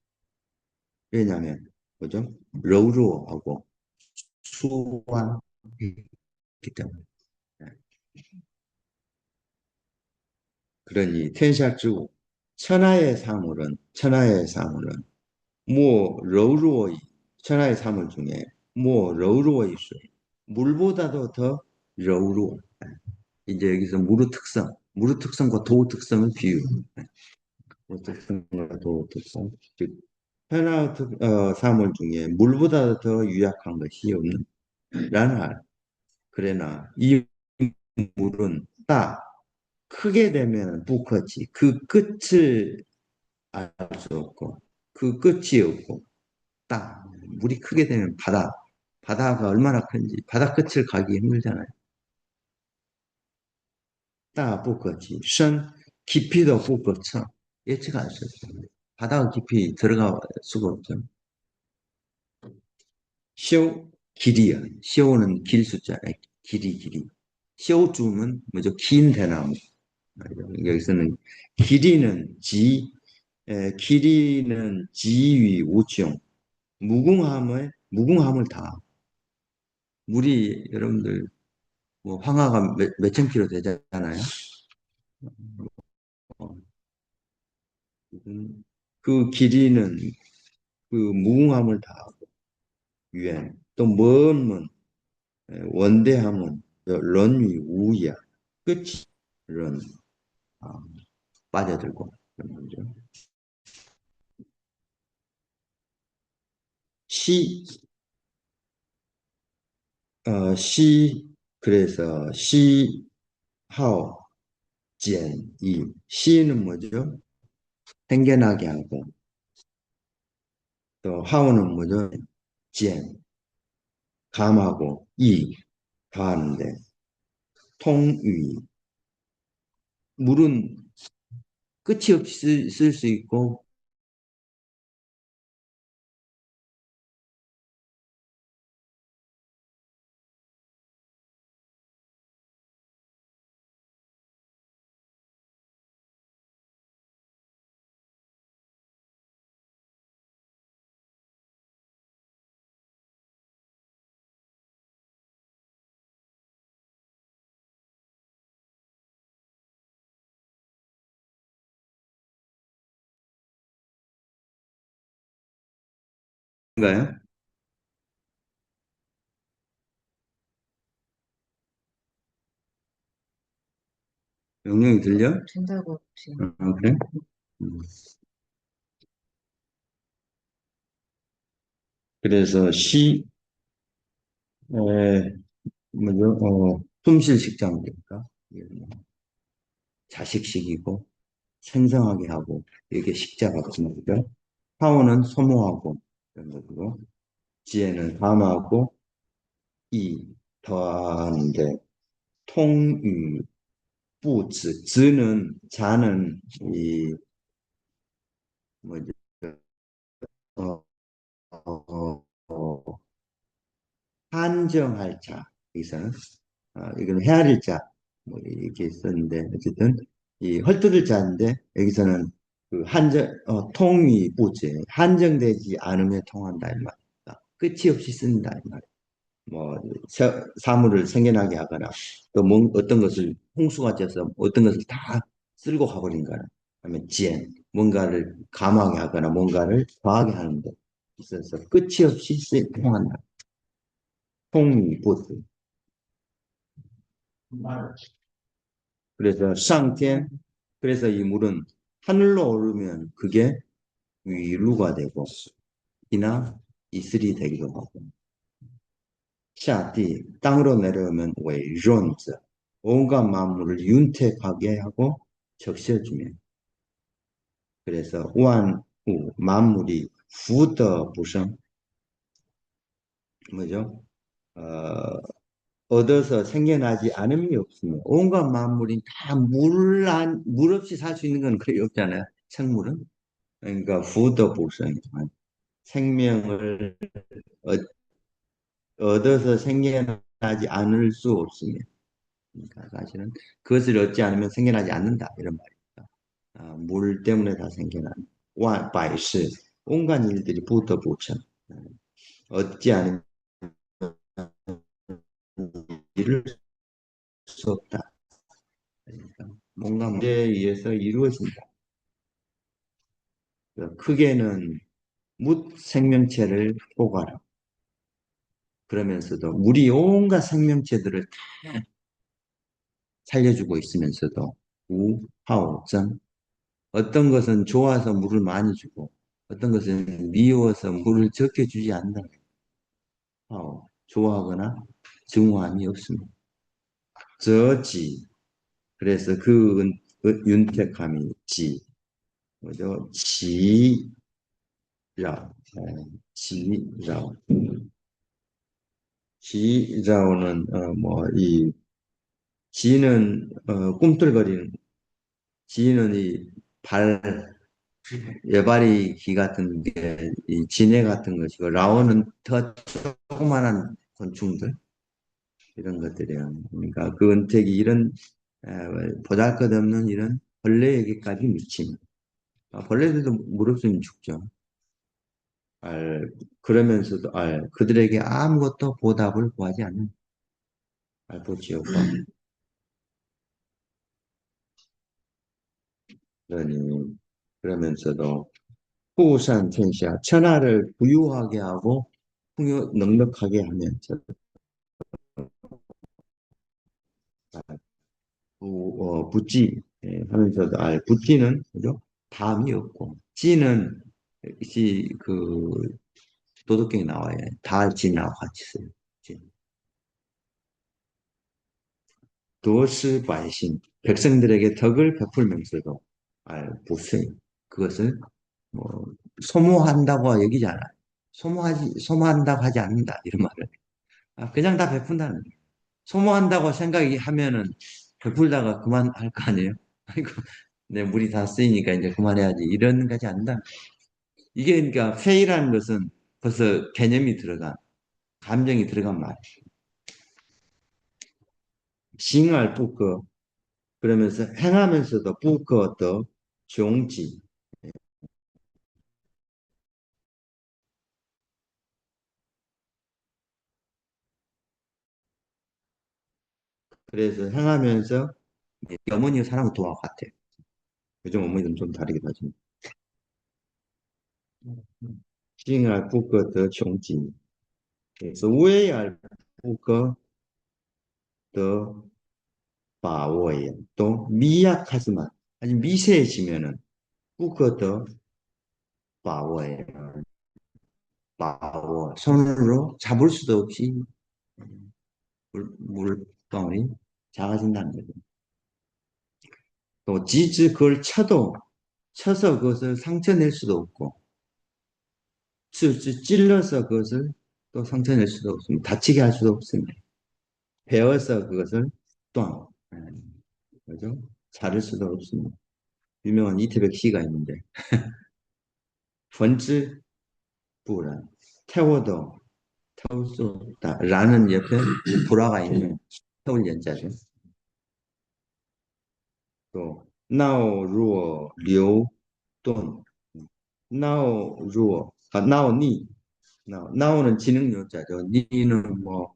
왜냐하면 뭐죠? 러우로하고 수완이기 때문에. 그러니 텐샤주 천하의 사물은 뭐 러우로이 천하의 사물 중에 뭐 러우로이 수 물보다도 더 러우로. 이제 여기서 무르 특성과 도 특성을 비유. 무르 특성과 도 특성. 즉 천하 사물 중에 물보다 더 유약한 것이 없는 라는 말. 그러나 이 물은 딱 크게 되면 부커지 그 끝을 알 수 없고 그 끝이 없고 딱 물이 크게 되면 바다가 얼마나 큰지 바다 끝을 가기 힘들잖아요. 딱 부커지 선 깊이도 부커쳐 예측할 수 없어요. 바다 깊이 들어갈 수가 없죠. 쇼 길이야. 쇼는 길 숫자래. 길이. 쇼주는 뭐죠? 긴 대나무. 여기서는 길이는 지위 우정 무궁함을 다. 물이 여러분들 뭐 황하가 몇천 킬로 되잖아요. 어, 그 길이는 그 무궁함을 다. 유엔 또 먼 원대함은 런위 우야 끝이 런 빠져들고 그런 거죠. 시, 그래서 하오, 시는 뭐죠? 생겨나게 하고, 또 하오는 뭐죠? 감하고, 더하는데, 통위, 물은 끝이 없이 쓸 수 있고, 인가요? 명령이 들려? 된다고 지금. 그래? 그래서 품실 식장이니까 자식식이고 생성하게 하고 이게 식자가 같은 거죠. 하오는 소모하고 이런 거고 지혜는 감하고 더하는데 통유 부즈 자는 뭐지 어, 어, 어, 한정할 자 여기서는 이거는 헤아릴 자 뭐 이렇게 있었는데 어쨌든 이 헐뜯을 자인데 여기서는 그 통이 부재 한정되지 않으며 통한다 이 말이다. 끝이 없이 쓴다 이 말이야. 뭐 사물을 생겨나게 하거나 또 어떤 것을 홍수가 져서 어떤 것을 다 쓸고 가버린 거나 아니면 뭔가를 감하게 하거나 뭔가를 과하게 하는데 있어서 끝이 없이 통한다. 통이 부재. 그래서 그래서 이 물은 하늘로 오르면 그게 위루가 되고 이나 이슬이 되기도 하고 샤디 땅으로 내려오면 웨이론즈 온갖 만물을 윤택하게 하고 적셔주면 그래서 만물이 후더不生 뭐죠? 어, 얻어서 생겨나지 않음이 없으며 온갖 만물이 다 물 없이 살 수 있는 건 거의 없잖아요. 생물은. 그러니까 후더不生 생명을 얻어서 생겨나지 않을 수 없으며 그러니까 사실은 그것을 얻지 않으면 생겨나지 않는다 이런 말입니다. 물 때문에 다 생겨난 바이시 온갖 일들이 부터不成 얻지 않으면 이룰 수 없다. 그러니까 뭔가 문제에 의해서 이루어진다. 크게는 묻 생명체를 포괄하고 그러면서도 물이 온갖 생명체들을 다 살려주고 있으면서도 우하오정 어떤 것은 좋아서 물을 많이 주고 어떤 것은 미워서 물을 적게 주지 않는다. 좋아하거나 증오함이 없습니다. 저지 그래서 그 윤택함이 지 뭐죠? 지라 지라 지라오는 뭐이 지는 꿈틀거리는 지는 이 예발이 기 같은 게 이 지네 같은 것이고 라오는 더 조그만한 곤충들 이런 것들이에요. 그러니까 그 은택이 이런 보잘것없는 이런 벌레에게까지 미칩니다. 벌레들도 물 없으면 죽죠. 그러면서도 그들에게 아무것도 보답을 구하지 않는 알보지오가 그러니 그러면서도 후산천시야 천하를 부유하게 하고 풍요 넉넉하게 하면서 부지 하면서도 부지는 그죠? 담이 없고 지는 그 도덕경에 나와요. 달지나와 같이 써요. 지. 도시百姓 백성들에게 덕을 베풀면서도 보세요. 그것을 뭐 소모한다고 여기지 않아요. 소모한다고 하지 않는다 이런 말을. 그냥 다 베푼다는 거예요. 소모한다고 생각이 하면은 베풀다가 그만할 거 아니에요. 아이고 내 물이 다 쓰이니까 이제 그만해야지 이런 거지 않는다. 이게 그러니까 페이라는 것은 벌써 개념이 들어간 감정이 들어간 말. 싱알 뿌꺼 그러면서 행하면서도 뿌꺼 더 종지 그래서 행하면서 어머니가 사람을 도와 같아요. 요즘 어머니는 좀 다르긴 하지만 싱알 뿌꺼 더 종지 그래서 우에알 뿌꺼 더 바오예요. 또 미약하지만 아주 미세해지면은 뿌꺼 더 바오예요. 바오 손으로 잡을 수도 없이 물방울이 작아진다는 거죠. 또 지지 그걸 쳐서 그것을 상처 낼 수도 없고 찔러서 그것을 또 상처 낼 수도 없습니다. 다치게 할 수도 없습니다. 베어서 그것을 또 그죠? 자를 수도 없습니다. 유명한 이태백 시가 있는데 번지 불안 태워도 태울 수 없다 라는 옆에 불화가 있는 태울 연자죠. 또 나오 루어 료돈 나오 루어 나오니 나오는 지능 요자죠. 니는 뭐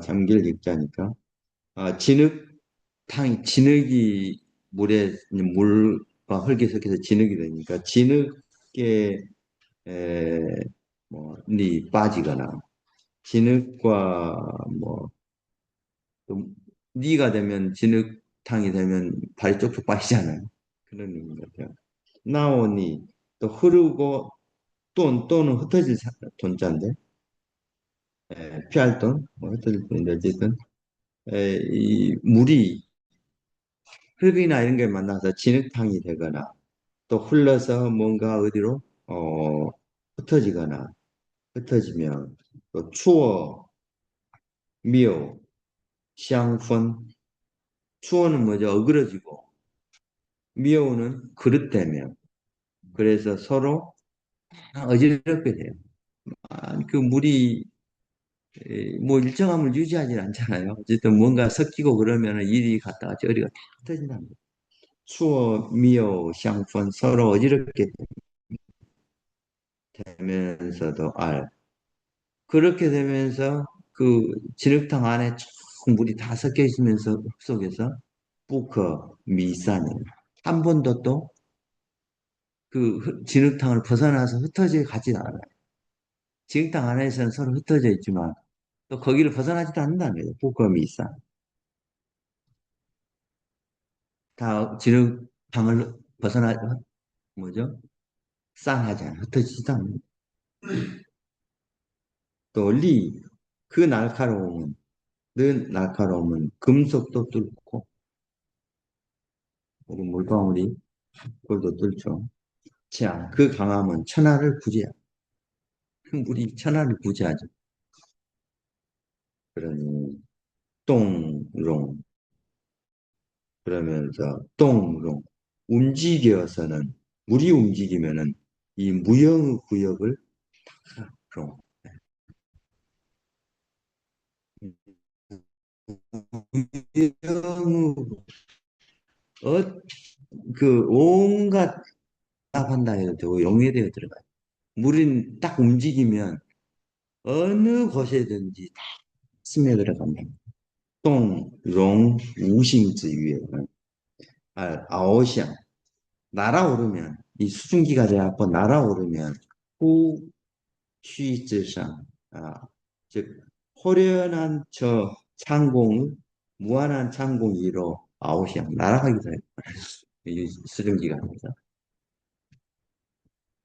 잠길 입자니까 진흙이 물과 흙이 섞여서 진흙이 되니까 진흙에 니 빠지거나 진흙과 또 니가 되면 진흙탕이 되면 발이 쪽쪽 빠지잖아요. 그런 의미 같아요. 나오니 또 흐르고 또는 흩어질 돈자인데 피할 돈, 흩어질 돈인데 어쨌든 이 물이 흙이나 이런 게 만나서 진흙탕이 되거나 또 흘러서 뭔가 어디로 흩어지거나 흩어지면 또 추워, 미오, 샹펀. 추워는 뭐죠? 어그러지고 미오는 그릇되면. 그래서 서로 어지럽게 돼요. 그 물이 뭐 일정한 물 유지하진 않잖아요. 어쨌든 뭔가 섞이고 그러면 이리 갔다가 저리가 다 흩어진다는 거예요. 추워, 미오, 샹펀 서로 어지럽게 되면서도 그렇게 되면서 그 진흙탕 안에 쭉 물이 다 섞여 있으면서 속에서 뿌커 미산이 한 번도 또 그 진흙탕을 벗어나서 흩어져 가지 않아요. 진흙탕 안에서는 서로 흩어져 있지만 또 거기를 벗어나지도 않는다는 거예요. 뿌커 미산. 다 진흙탕을 벗어나 뭐죠? 쌍하지 않아. 흩어지지도 않는. 또 그 날카로움은 금속도 뚫고 우리 물방울이 그걸도 뚫죠. 그 강함은 천하를 구제하죠. 물이 천하를 구제하죠. 그러니 똥롱 그러면서 똥롱 움직여서는 물이 움직이면은 이 무형 구역을 롱 무형으로 그 온갖 답한다 해도 되고 용해되어 들어가요. 물이 딱 움직이면 어느 곳에든지 다 스며 들어간다. 똥, 롱, 우싱즈 위에 아오샹 날아오르면 이 수증기가 돼갖고 날아오르면 후 쉬즈상 즉 호련한 저 창공을 무한한 창공 위로 아오샹 날아가기도 해요. 이 수증기가 됩니다.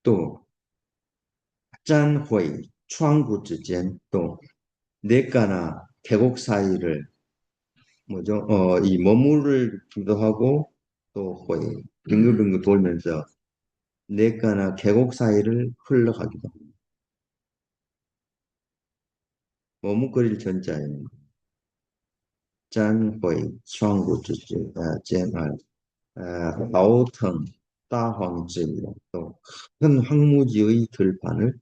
또 짠회이 추항구之间 또 냇가나 계곡 사이를 뭐죠? 이 머무르기도 하고 또 회이 빙글빙글 돌면서 냇가나 계곡 사이를 흘러가기도 합니다. 머뭇거릴 전자에는 짠회이 추항구之间 아오腾따황증 또큰 황무지의 들판을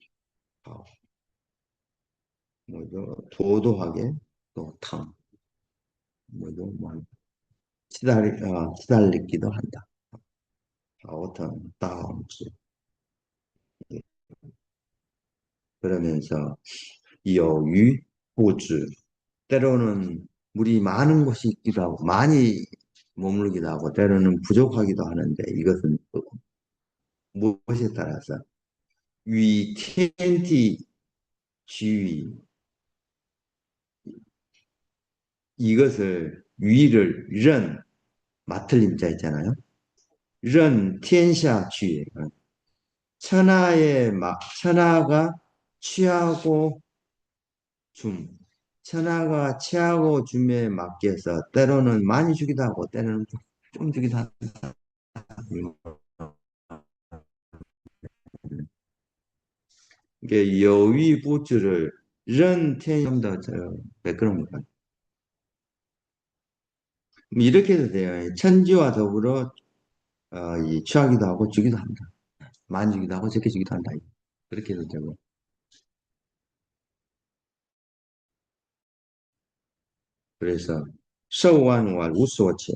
뭐죠? 도도하게 또 뭐죠? 시달리기도 한다. 아오腾따황증 그러면서 여유 보주 때로는 물이 많은 곳이 있기도 하고 많이 머무르기도 하고 때로는 부족하기도 하는데 이것은 무엇에 따라서 위天地 지위 이것을 위를 맡을 임자 있잖아요.天下 주의 천하가 취하고 천하가 취하고 줌에 맡겨서 때로는 많이 주기도 하고 때로는 좀 주기도 하고 이게 여위부주를 ren天더 매끄럽니까? 이렇게 해도 돼요. 천지와 더불어 이 취하기도 하고 주기도 합니다. 많이 주기도 하고 적게 주기도 한다. 그렇게 해도 되고. 그래서 서우한왈 우수어치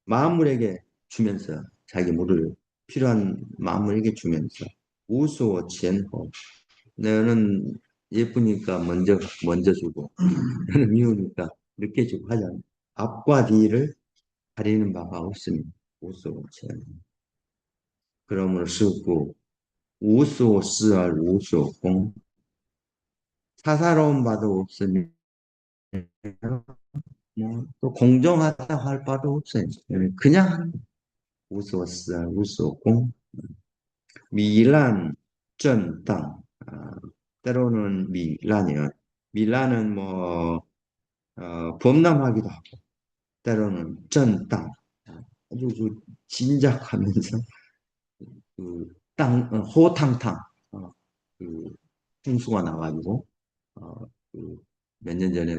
만물에게 주면서 자기 물을 필요한 만물에게 주면서 우수어치엔호 너는 예쁘니까 먼저 주고 너는 미우니까 늦게 주고 하지 않아. 앞과 뒤를 가리는 바가 없습니다. 우수어치엔 그러므로 쓰고 우수어스알 우수공 사사로운 바도 없으며 또 공정하다고 할 바도 없어요. 그냥 우수어스알 우수공 미란 전당 때로는 밀란은 범람하기도 하고 때로는 전당 아주 진작하면서 호탕탕 그 홍수가 나가지고 그 몇 년 전에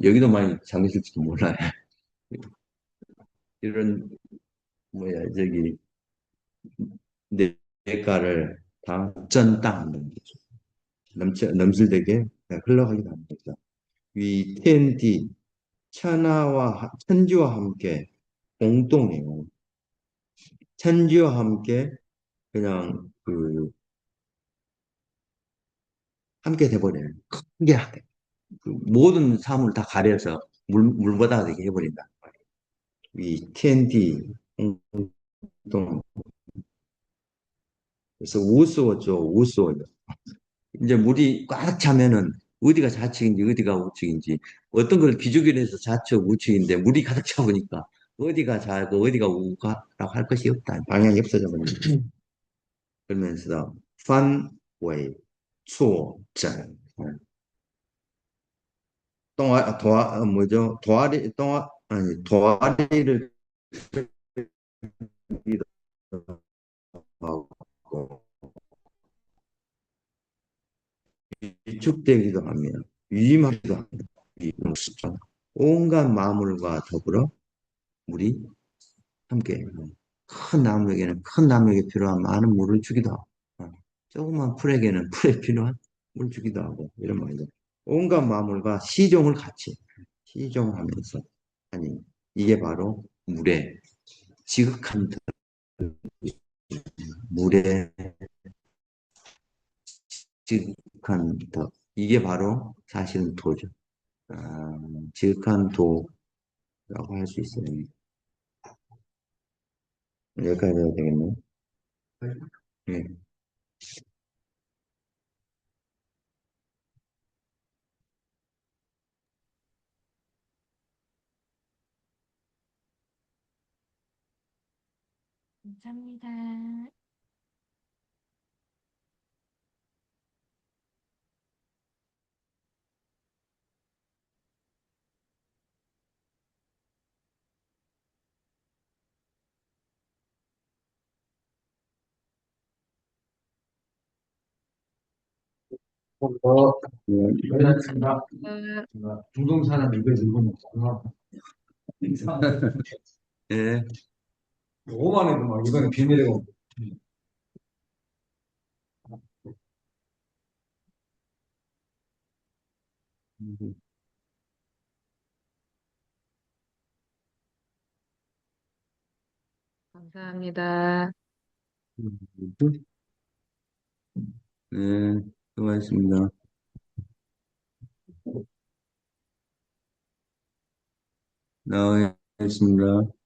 여기도 많이 잠기실지도 몰라요. 이런 뭐야 저기 뇌가를 다 전당하는 거죠. 넘실대게 흘러가게 하는 거죠. 위 TNT 천지와 함께 공동해요. 천지와 함께 그냥 함께 돼버려요. 크게 모든 사물을 다 가려서 물보다 되게 해버린다. 이 TNT 공동. 그래서 우스워죠, 우스워요. 이제 물이 꽉 차면은 어디가 좌측인지 어디가 우측인지 어떤 걸 기준으로 해서 좌측 우측인데 물이 가득 차보니까 어디가 좌고 어디가 우가라고 할 것이 없다. 방향이 없어져 버립니다. 그러면서 판웨이 추정 뭐죠? 도아리를 하고 위축되기도 하며 위임하기도 합니다. 온갖 만물과 더불어 물이 함께 큰 나무에게는 큰 나무에게 필요한 많은 물을 주기도 하고 조그만 풀에게는 풀에 필요한 물 주기도 하고 이런 말이죠. 온갖 만물과 시종을 같이 시종하면서 아니 이게 바로 물의 지극한 덕, 물의 지극한 덕 이게 바로 사실은 도죠. 지극한 도라고 할 수 있어요. 여기까지 해야 되겠네. 네. 감사합니다. 네. 그렇습니다. 어, 중동 사람 이거 읽으면 뭔가 이상하게 예. 오만해도 막 이거는 비밀이고 감사합니다. 네, 수고하셨습니다. 나와있습니다.